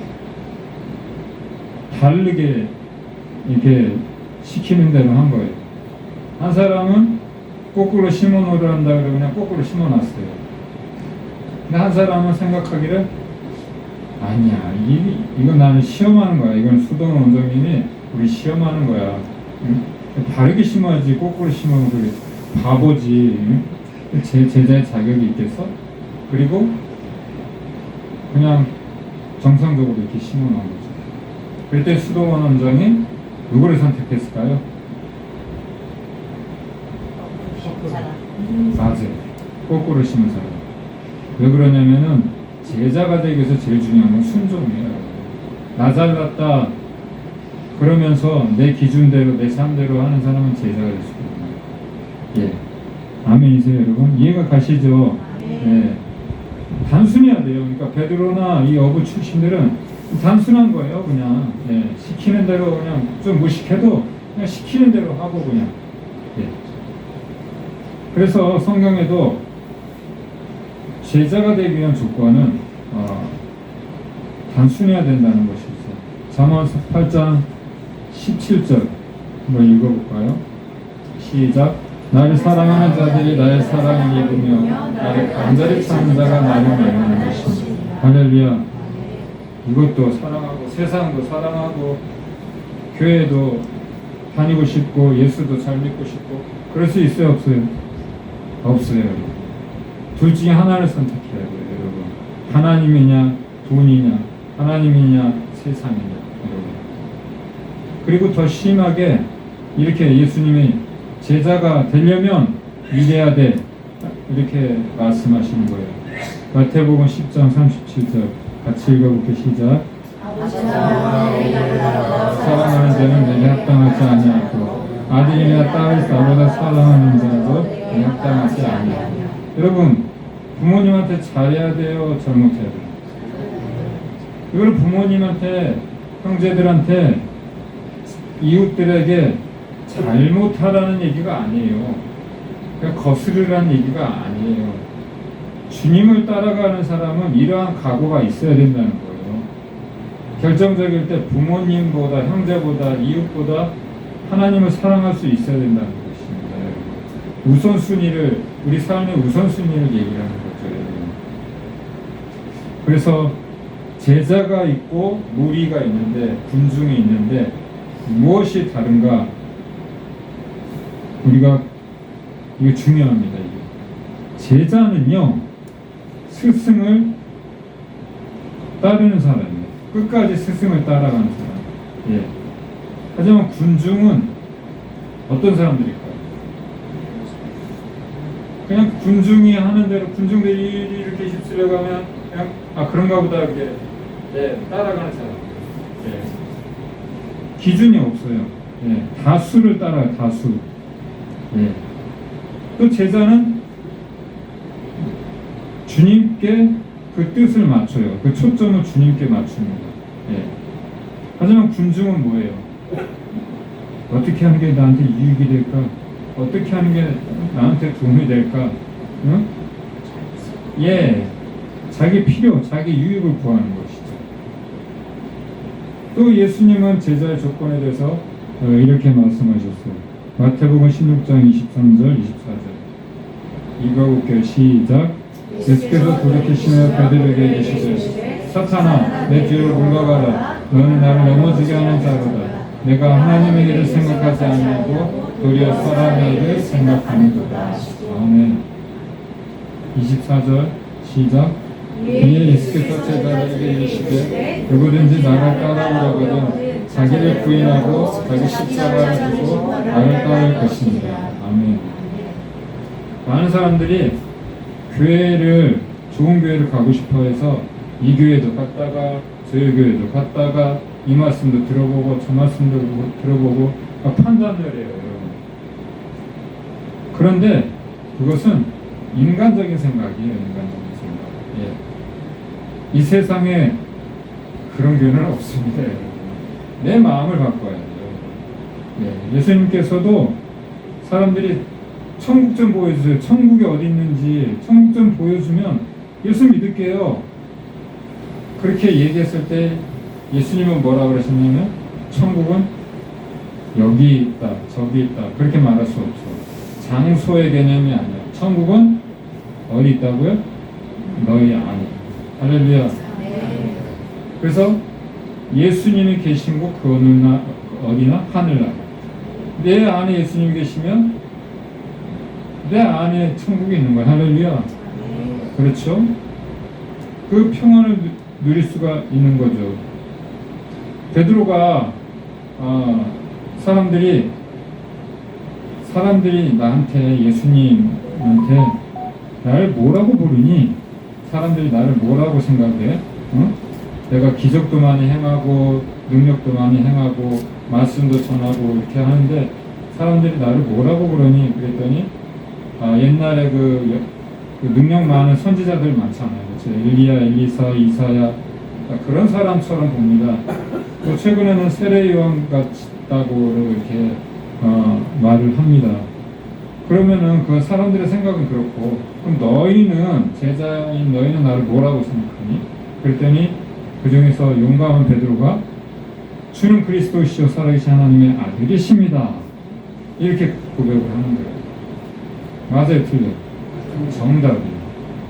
다르게 이렇게 시키는 대로 한 거예요. 한 사람은 거꾸로 심어 놓으란다 그러고 그냥 거꾸로 심어 놨어요. 근데 한 사람은 생각하기를 아니야, 이건 나는 시험하는 거야. 이건 수동 원장님이 우리 시험하는 거야. 응? 바르게 심어야지 거꾸로 심으면 그게 바보지. 응? 제자의 자격이 있겠어? 그리고 그냥 정상적으로 이렇게 심어 놓은 거죠. 그럴 때 수동원 원장이 누구를 선택했을까요? 맞아요. 거꾸로 심은 사람. 왜 그러냐면은 제자가 되기 위해서 제일 중요한 건 순종이에요. 나 잘났다 그러면서 내 기준대로 내 삶대로 하는 사람은 제자가 될 수 있거든요. 예. 아멘이세요, 여러분? 이해가 가시죠? 예. 단순해야 돼요. 그러니까 베드로나 이 어부 출신들은 단순한 거예요. 그냥 예. 시키는 대로 그냥 좀 무식해도 그냥 시키는 대로 하고 그냥. 예. 그래서 성경에도 제자가 되기 위한 조건은 단순해야 된다는 것이 있어요. 잠언 8장 17절 한번 읽어볼까요? 시작. 나를 사랑하는 자들이 나의 사랑을 입으며 나를 간절히 찾는 자가 나를 말하는 것입니다. 할렐루야. 이것도 사랑하고 세상도 사랑하고 교회도 다니고 싶고 예수도 잘 믿고 싶고 그럴 수 있어요, 없어요? 없어요. 둘 중에 하나를 선택해야 돼요, 여러분. 하나님이냐 돈이냐, 하나님이냐 세상이냐, 여러분. 그리고 더 심하게 이렇게 예수님이 제자가 되려면 이래야 돼, 이렇게 말씀하시는 거예요. 마태복음 10장 37절 같이 읽어볼게요. 시작. 사랑하는 자는 내게 합당하지 아니하고 아들이나 딸을 나보다 사랑하는 자도 내게 합당하지 아니하고. 여러분, 부모님한테 잘해야 돼요, 잘못해야 돼요? 이걸 부모님한테, 형제들한테, 이웃들에게 잘못하라는 얘기가 아니에요. 그냥 거스르라는 얘기가 아니에요. 주님을 따라가는 사람은 이러한 각오가 있어야 된다는 거예요. 결정적일 때 부모님보다, 형제보다, 이웃보다 하나님을 사랑할 수 있어야 된다는 것입니다. 우선순위를, 우리 삶의 우선순위를 얘기하는 거죠. 그래서 제자가 있고 무리가 있는데, 군중이 있는데 무엇이 다른가? 우리가 이게 중요합니다. 이게. 제자는요, 스승을 따르는 사람이에요. 끝까지 스승을 따라가는 사람. 예. 하지만 군중은 어떤 사람들일까요? 그냥 군중이 하는 대로 군중들이 이렇게 휩쓸려가면 그냥 그런가 보다 이렇게 따라가는 사람. 예. 기준이 없어요. 예. 다수를 따라요. 다수. 예. 또 제자는 주님께 그 뜻을 맞춰요. 그 초점을 주님께 맞춥니다. 예. 하지만 군중은 뭐예요? 어떻게 하는 게 나한테 유익이 될까? 어떻게 하는 게 나한테 도움이 될까? 응? 예, 자기 필요, 자기 유익을 구하는 것이죠. 또 예수님은 제자의 조건에 대해서 이렇게 말씀하셨어요. 마태복음 16장 23절, 24절. 읽어볼게요. 시작. 예수께서 돌이키시며 베드로에게 이르시되 사탄아, 내 뒤로 물러가라. 너는 나를 넘어지게 하는 자로다. 내가 하나님의 일을 생각하지 아니하고 도리어 사람의 일을 생각하는도다. 아멘. 24절 시작. 이에 예수께서 제자들에게 이르시되 누구든지 나를 따라오려거든 자기를 부인하고 자기 십자가를 지고 나를 따를 것입니다. 아멘. 많은 사람들이 교회를, 좋은 교회를 가고 싶어 해서 이 교회도 갔다가 저 교회도 갔다가 이 말씀도 들어보고 저 말씀도 들어보고 판단을 해요, 여러분. 그런데 그것은 인간적인 생각이에요. 인간적인 생각. 예. 이 세상에 그런 교회는 없습니다, 여러분. 내 마음을 바꿔야 돼요. 예. 예수님께서도 사람들이 천국 좀 보여주세요. 천국이 어디 있는지 천국 좀 보여주면 예수 믿을게요. 그렇게 얘기했을 때 예수님은 뭐라고 그러셨냐면 천국은 여기 있다, 저기 있다 그렇게 말할 수 없죠. 장소의 개념이 아니야. 천국은 어디 있다고요? 너희 안에. 할렐루야. 그래서 예수님이 계신 곳 그 어디나 하늘나라. 내 안에 예수님이 계시면 내 안에 천국이 있는 거야. 할렐루야. 그렇죠? 그 평안을 누릴 수가 있는 거죠. 베드로가 사람들이 나한테 예수님한테 나를 뭐라고 부르니? 사람들이 나를 뭐라고 생각해? 내가 기적도 많이 행하고 능력도 많이 행하고 말씀도 전하고 이렇게 하는데 사람들이 나를 뭐라고 그러니? 그랬더니 옛날에 그 능력 많은 선지자들 많잖아요. 그렇죠? 엘리야, 엘리사, 이사야 그런 사람처럼 봅니다. 또 최근에는 세례요한 같다고 이렇게 말을 합니다. 그러면은 그 사람들의 생각은 그렇고 그럼 너희는 제자인 너희는 나를 뭐라고 생각하니? 그랬더니 그 중에서 용감한 베드로가 주는 그리스도시요 살아계신 하나님의 아들이십니다. 이렇게 고백을 하는 거예요. 맞아요, 틀려요? 정답이에요.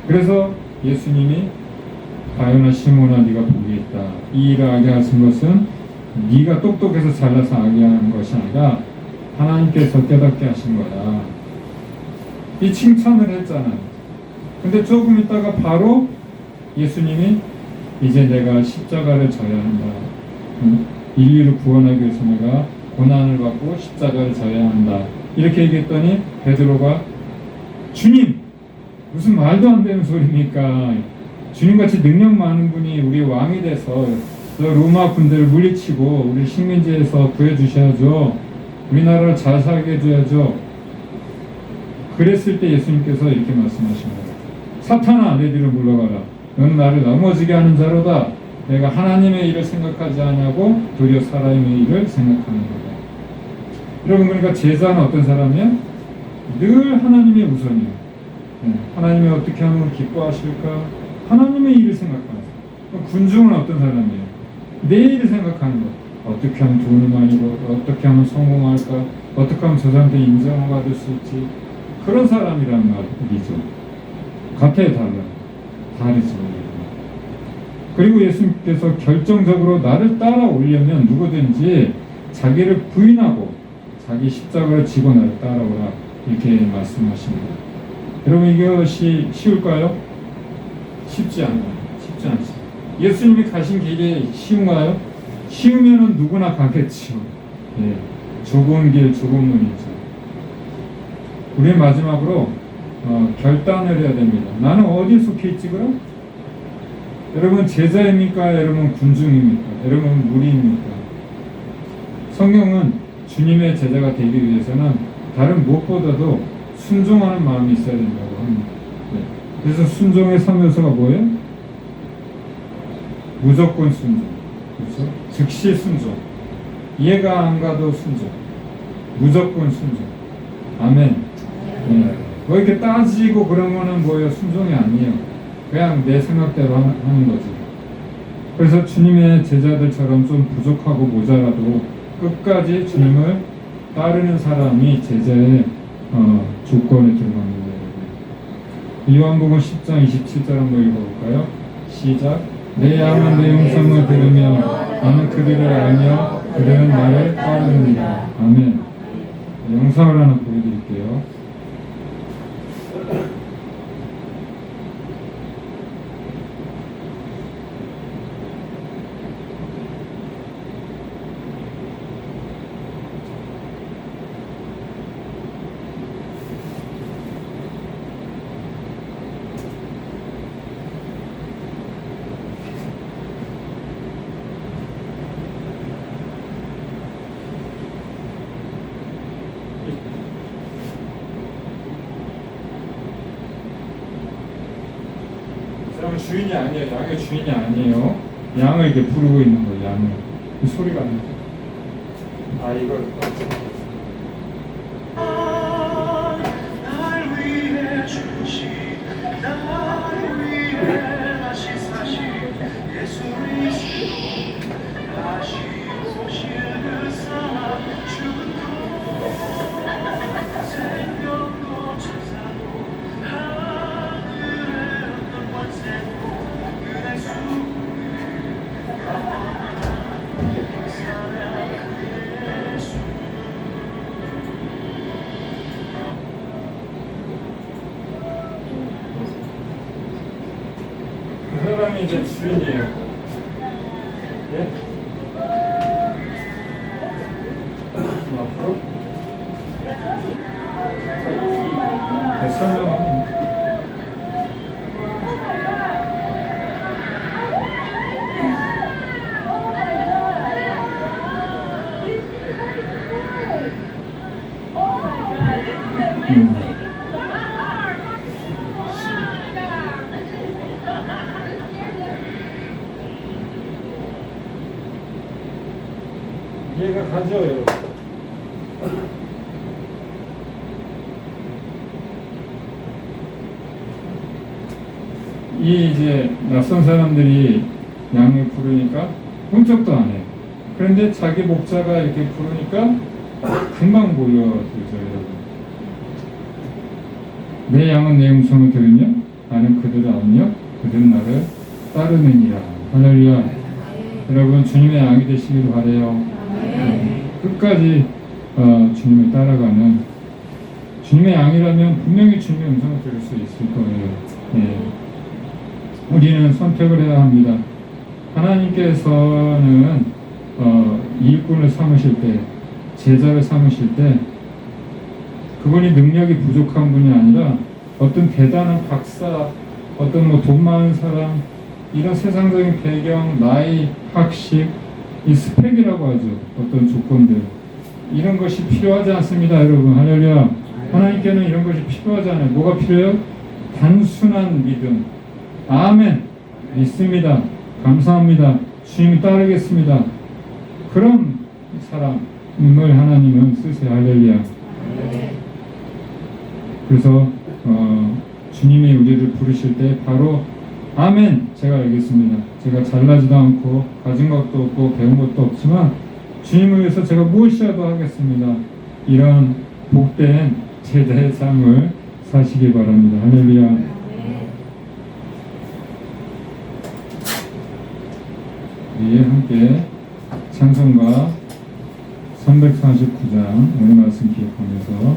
그래서 예수님이 바요나 시몬아 네가 복이 있다. 이 일을 하게 하신 것은 네가 똑똑해서 잘나서 하게 한 것이 아니라 하나님께서 깨닫게 하신 거다. 이 칭찬을 했잖아요. 근데 조금 있다가 바로 예수님이 이제 내가 십자가를 져야 한다. 인류를 구원하기 위해서 내가 고난을 받고 십자가를 져야 한다. 이렇게 얘기했더니 베드로가 주님! 무슨 말도 안 되는 소리입니까? 주님같이 능력 많은 분이 우리 왕이 돼서 로마 군대를 물리치고 우리 식민지에서 구해주셔야죠. 우리나라를 잘 살게 해줘야죠. 그랬을 때 예수님께서 이렇게 말씀하신 거예요. 사탄아, 내 뒤로 물러가라. 너는 나를 넘어지게 하는 자로다. 내가 하나님의 일을 생각하지 않냐고 도리어 사람의 일을 생각하는 거다. 여러분, 그러니까 제자는 어떤 사람이야? 늘 하나님의 우선이에요. 하나님이 어떻게 하면 기뻐하실까? 하나님의 일을 생각하는 사람. 군중은 어떤 사람이에요? 내 일을 생각하는 거. 어떻게 하면 돈을 많이 벌까? 어떻게 하면 성공할까? 어떻게 하면 저 사람한테 인정을 받을 수 있지? 그런 사람이란 말이죠. 같아요, 달라요? 다르죠. 그리고 예수님께서 결정적으로 나를 따라오려면 누구든지 자기를 부인하고 자기 십자가를 지고 나를 따라오라 이렇게 말씀하십니다. 여러분, 이것이 쉬울까요? 쉽지 않아요. 쉽지 않죠. 예수님이 가신 길이 쉬운가요? 쉬우면은 누구나 가겠죠. 예, 좁은 길, 좁은 문이죠. 우리 마지막으로 결단을 해야 됩니다. 나는 어디에 속해 있지 그럼? 여러분 제자입니까? 여러분 군중입니까? 여러분 무리입니까? 성경은 주님의 제자가 되기 위해서는 다른 무엇보다도 순종하는 마음이 있어야 된다고 합니다. 네. 그래서 순종의 3요소가 뭐예요? 무조건 순종, 그렇죠? 즉시 순종, 이해가 안 가도 순종, 무조건 순종. 아멘. 네. 뭐 이렇게 따지고 그러면은 뭐예요? 순종이 아니에요. 그냥 내 생각대로 하는 거지. 그래서 주님의 제자들처럼 좀 부족하고 모자라도 끝까지 주님을 따르는 사람이 제자의 조건에 들어갑니다. 요한복음 10장 27절 한번 읽어볼까요? 시작. 내 양은 내 음성을 들으며 나는 그들을 알며 그들은 나를 따르느니라. 아멘. 영상을 하나 보여드릴게요. 주인이 아니에요. 양의 주인이 아니에요. 양을 이렇게 부르고 있는 거예요. 양을. 그 소리가 안 나죠. 아, 이걸. 날 위해 주신 날 위해 다시 사신 예수 그리스도 다시 오실 그 사랑 주 사람이 이제 주인이에요. 네? 앞으로 설명하면 이해가 가죠, 여러분? 이 이제 낯선 사람들이 양을 부르니까 훔쩍도 안 해. 그런데 자기 목자가 이렇게 부르니까 금방 모여들죠, 여러분. 내 양은 내 음성을 들으며 나는 그들을 알며 그들은 나를 따르느니라. 할렐루야. 여러분 주님의 양이 되시길 바래요. 끝까지 주님을 따라가는 주님의 양이라면 분명히 주님의 음성을 들을 수 있을 거예요. 네. 우리는 선택을 해야 합니다. 하나님께서는 일꾼을 삼으실 때, 제자를 삼으실 때 그분이 능력이 부족한 분이 아니라 어떤 대단한 박사, 어떤 뭐 돈 많은 사람, 이런 세상적인 배경, 나이, 학식, 이 스펙이라고 하죠. 어떤 조건들, 이런 것이 필요하지 않습니다, 여러분. 할렐루야. 하나님께는 이런 것이 필요하지 않아요. 뭐가 필요해요? 단순한 믿음. 아멘. 믿습니다. 감사합니다. 주님 따르겠습니다. 그런 사람을 하나님은 쓰세요. 할렐루야. 그래서 주님이 우리를 부르실 때 바로 아멘, 제가 알겠습니다. 제가 잘나지도 않고 가진 것도 없고 배운 것도 없지만 주님을 위해서 제가 무엇이라도 하겠습니다. 이런 복된 제자의 삶을 사시기 바랍니다. 할렐루야. 우리 함께 찬송가 349장 오늘 말씀 기억하면서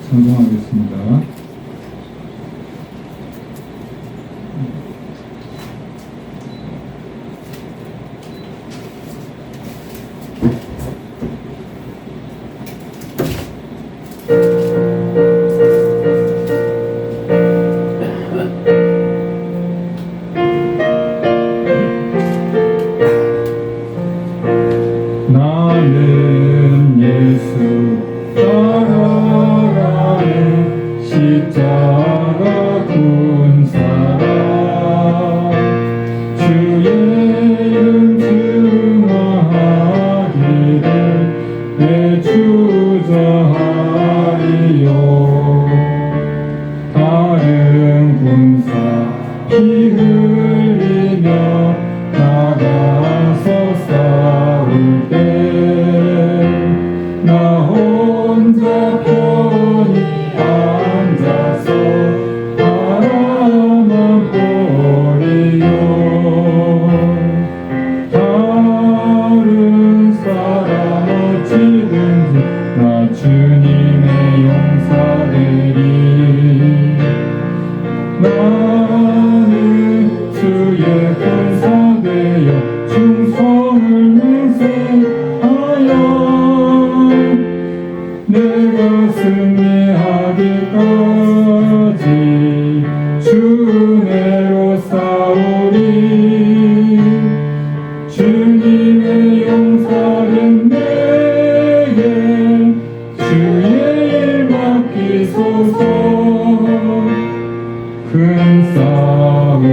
찬송하겠습니다. 나는 예수 따라가네 십자가 군 사람 주의 이름 증거하기를 내 주저하리요 다른 군사 피 흘리며 나가서 싸울 때 나 혼자 편히 앉아서 바라만 보리요 다른 사람 어찌든지 나 주님의 용사되리 나는 주의 권사되어 충성을 맹세하여 내가 승리하기까지 주 은혜로 싸우리 주님의 용사된 내게 주의 일 맡기소서 큰 싸움은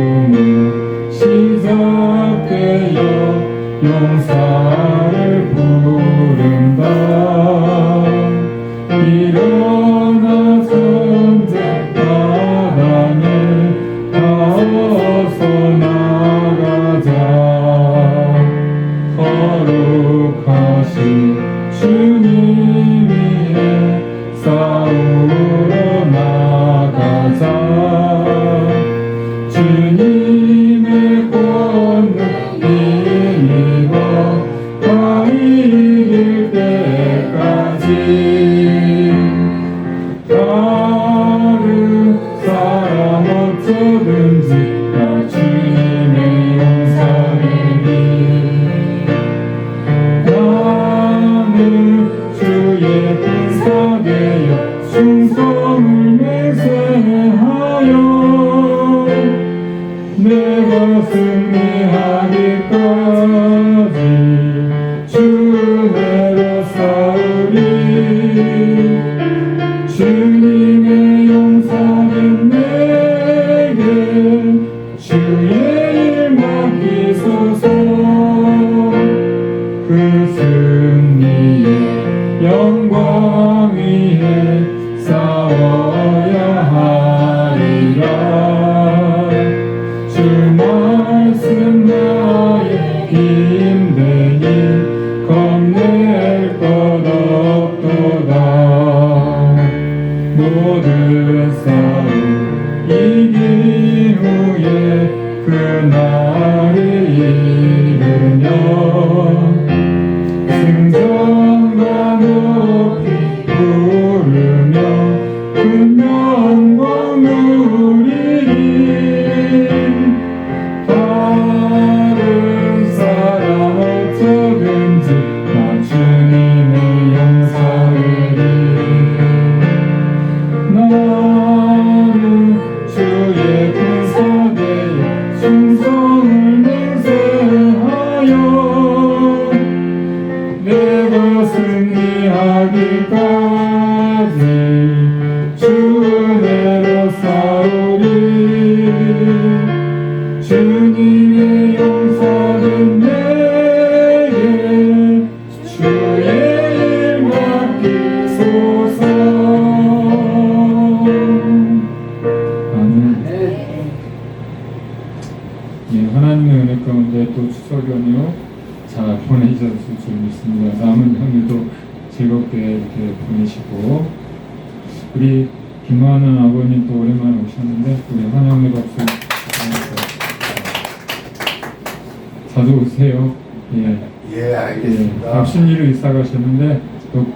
시작되어 용사를 부른다 일어나 전쟁 바다에 나와서 나가자 거룩하신 주님 위에 싸우러 나가자 주님의 권능 힘입어 다 이길 때까지 다른 사람 어쩌든지 나 주님의 되어 충성을 맹세하여 내가 승리하기까지 주 은혜로 싸우리. 주님의 용서는 내게 주의 일 맡기소서. 그 승리의 영광 위에 싸워야 하리라. 주 말씀 나의 힘되니 겁낼 것 없도다. 모든 싸움 이긴 후에 그날을 이루며 승전과 높이 부르며 그 영광 누리리. 다른 사람 어쩌든지 나 주님의 용서하리. 나는 주의 군사되어 충성을 맹세하여 내가 승리하기까지 주 은혜로 싸우리. 주님의 용서는 내게 주의 일 맡기소서. 아멘. 예, 하나님의 은혜 가운데 또 추석 연휴 잘 보내셨을 줄 믿습니다. 남은 연휴도 즐겁게 이렇게 보내시고, 우리 김하는 아버님 또 오랜만에 오셨는데 우리 환영의 박수 자주 오세요. 예, 예, 알겠습니다. 갑신리로 이사 가셨는데 또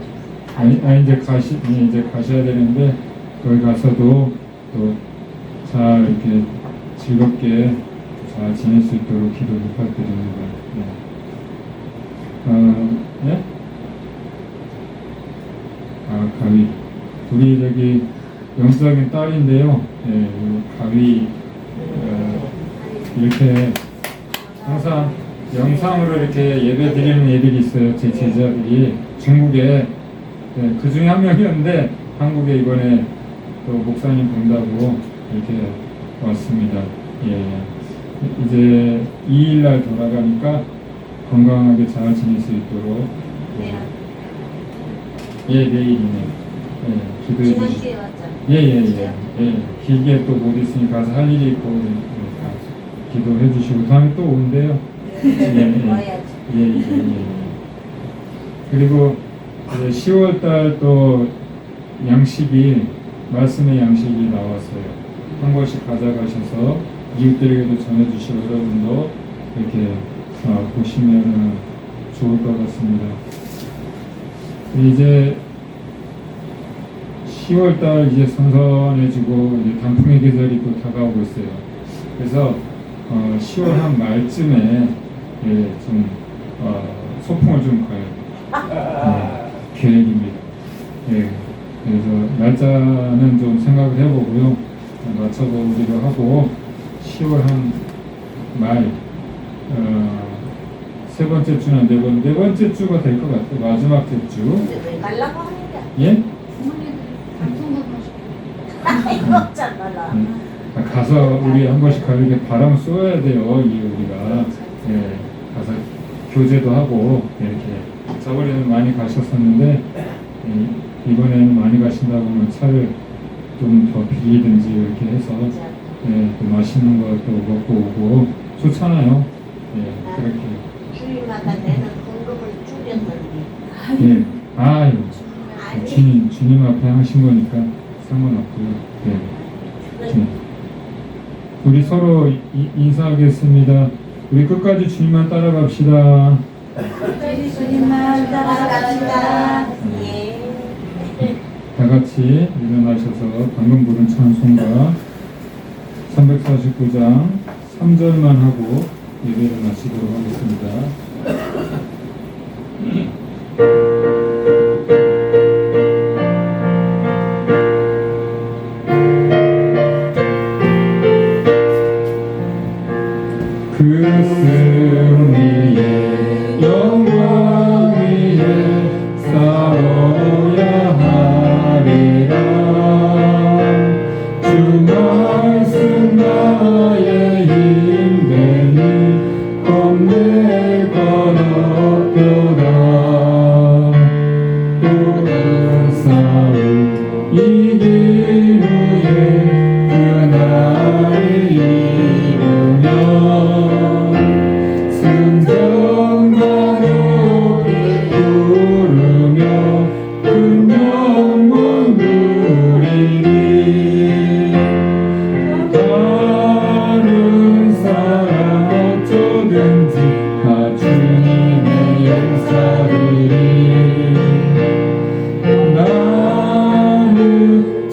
이제 가셔야 되는데 거기 가서도 또 잘 이렇게 즐겁게 잘 지낼 수 있도록 기도 부탁드립니다. 네? 가위. 우리 저기 영적인 딸인데요. 예, 가위 이렇게 항상 영상으로 이렇게 예배 드리는 애들이 있어요. 제 제자들이 중국에. 네, 그 중에 한 명이었는데 한국에 이번에 또 목사님 본다고 이렇게 왔습니다. 예, 이제 2일날 돌아가니까 건강하게 잘 지낼 수 있도록 예, 내일이네. 예, 기도해 주시고. 지난주에 왔잖아. 예. 길게 또 못 있으니 가서 할 일이 있고 그러니까 기도해 주시고 다음에 또 온대요. 와야지. 예. 그리고 이제 10월달 또 양식이 말씀의 양식이 나왔어요. 한 번씩 가져가셔서 이웃들에게도 전해주시고 여러분도 이렇게 보시면 좋을 것 같습니다. 이제 10월달 이제 선선해지고 이제 단풍의 계절이 또 다가오고 있어요. 그래서 10월 한 말쯤에 좀 소풍을 좀 가요. 계획입니다. 예, 그래서 날짜는 좀 생각을 해보고요. 맞춰보기로 하고 10월 한 말 세 번째 주나 네 번째 주가 될 것 같아요. 마지막 주. 근데 왜 가려고 하는 거야? 예? 부모님들이 같은 거 이거 없잖아. 가서 우리 한 번씩 가게 바람 쏘아야 돼요. 우리가 가서 교제도 하고 이렇게. 저번에는 많이 가셨었는데 이번에는 많이 가신다고 하면 차를 좀 더 빌리든지 이렇게 해서 또 맛있는 것도 먹고 오고 좋잖아요. 그렇게. 주일마다 내는 헌금을 줄였는데. 아유, 주님 앞에 하신 거니까 상관없고요. 우리 서로 인사하겠습니다. 우리 끝까지 주님만 따라갑시다. 주님만 따라갑시다. 예. 다 같이 일어나셔서 방금 부른 찬송가 349장 3절만 하고 예배를 마치도록 하겠습니다.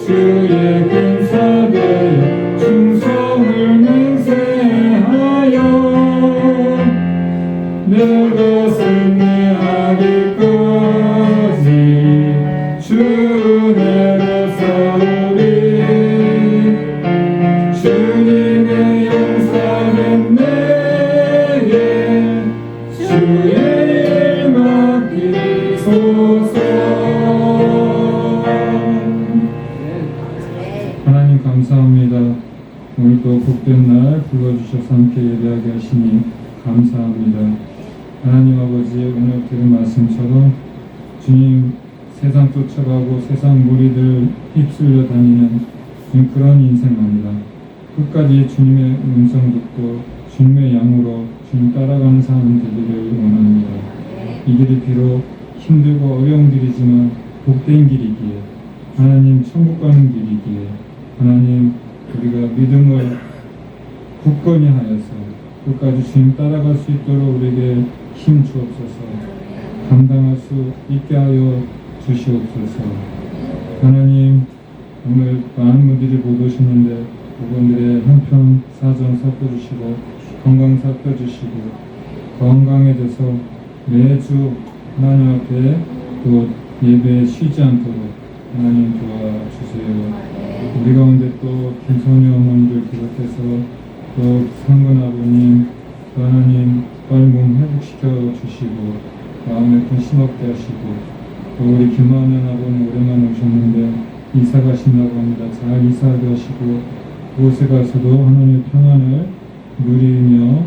주의 근사되어 충성을 맹세하여 내 가슴에 하기까지 주 은혜로 싸우리 주님의 용서는 내게 주의 일 맡기소서. 하나님 감사합니다. 오늘 또 복된 날 불러주셔서 함께 예배하게 하시니 감사합니다. 하나님 아버지, 오늘 들은 말씀처럼 주님 세상 쫓아가고 세상 무리들 휩쓸려 다니는 주님 그런 인생 아니다. 끝까지 주님의 음성 듣고 주님의 양으로 주님 따라가는 사람 되기를 원합니다. 이 길이 비록 힘들고 어려운 길이지만 복된 길이기에 하나님 천국 가는 길이기에 하나님 우리가 믿음을 굳건히 하여서 끝까지 주님 따라갈 수 있도록 우리에게 힘 주옵소서. 감당할 수 있게 하여 주시옵소서. 하나님 오늘 많은 분들이 못 오시는데 그분들의 형편 사정 살펴주시고 건강 살펴주시고 건강해져서 매주 하나님 앞에 또 예배에 쉬지 않도록 하나님 도와주세요. 우리 가운데 또 김선희 어머니를 비롯해서 또 상근 아버님 또 하나님 빨리 몸 회복시켜 주시고 마음에 근심 없게 하시고 또 우리 김만은 아버님 오랜만에 오셨는데 이사 가신다고 합니다. 잘 이사하게 하시고 그곳에 가서도 하나님의 평안을 누리며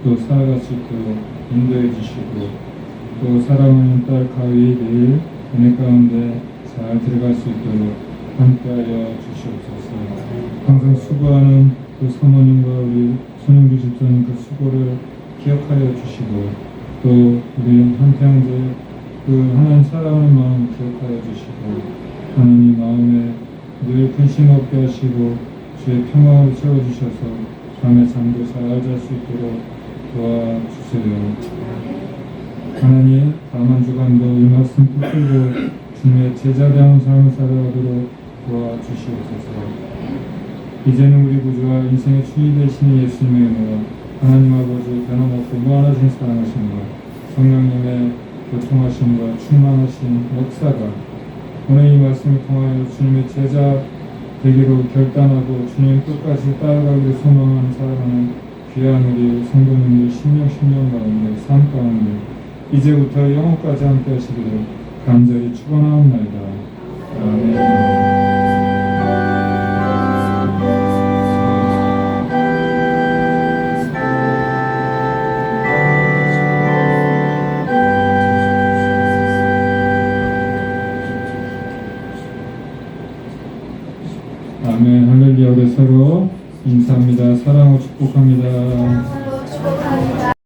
또 살아갈 수 있도록 인도해 주시고 또 사랑하는 딸 가위 내일 은혜 가운데 잘 들어갈 수 있도록 함께하여 주시옵소서. 항상 수고하는 그 사모님과 우리 손영주 집사님 그 수고를 기억하여 주시고 또 우리 한태영제 그 하나님 사랑하는 마음 기억하여 주시고 하나님 마음에 늘 근심 없게 하시고 주의 평화를 채워주셔서 밤에 잠도 잘 잘 수 있도록 도와주세요. 하나님 다음 한 주간도 이 말씀 붙들고 주님의 제자다운 삶을 살아가도록 도와주시옵소서. 이제는 우리 구주와 인생의 주인 되시는 예수님의 은혜와 하나님 아버지 변함없고 무한하신 사랑하심과 성령님의 교통하심과 충만하신 역사가 오늘 이 말씀을 통하여 주님의 제자 되기로 결단하고 주님 끝까지 따라가기를 소망하는 사랑하는 귀한 우리 성도님들 신령 가운데 삶 가운데 이제부터 영원까지 함께 하시기를 간절히 축원하옵나이다. 아멘. 아멘. 할렐루야. 우리 서로 인사합니다. 사랑하고 축복합니다. 축복합니다.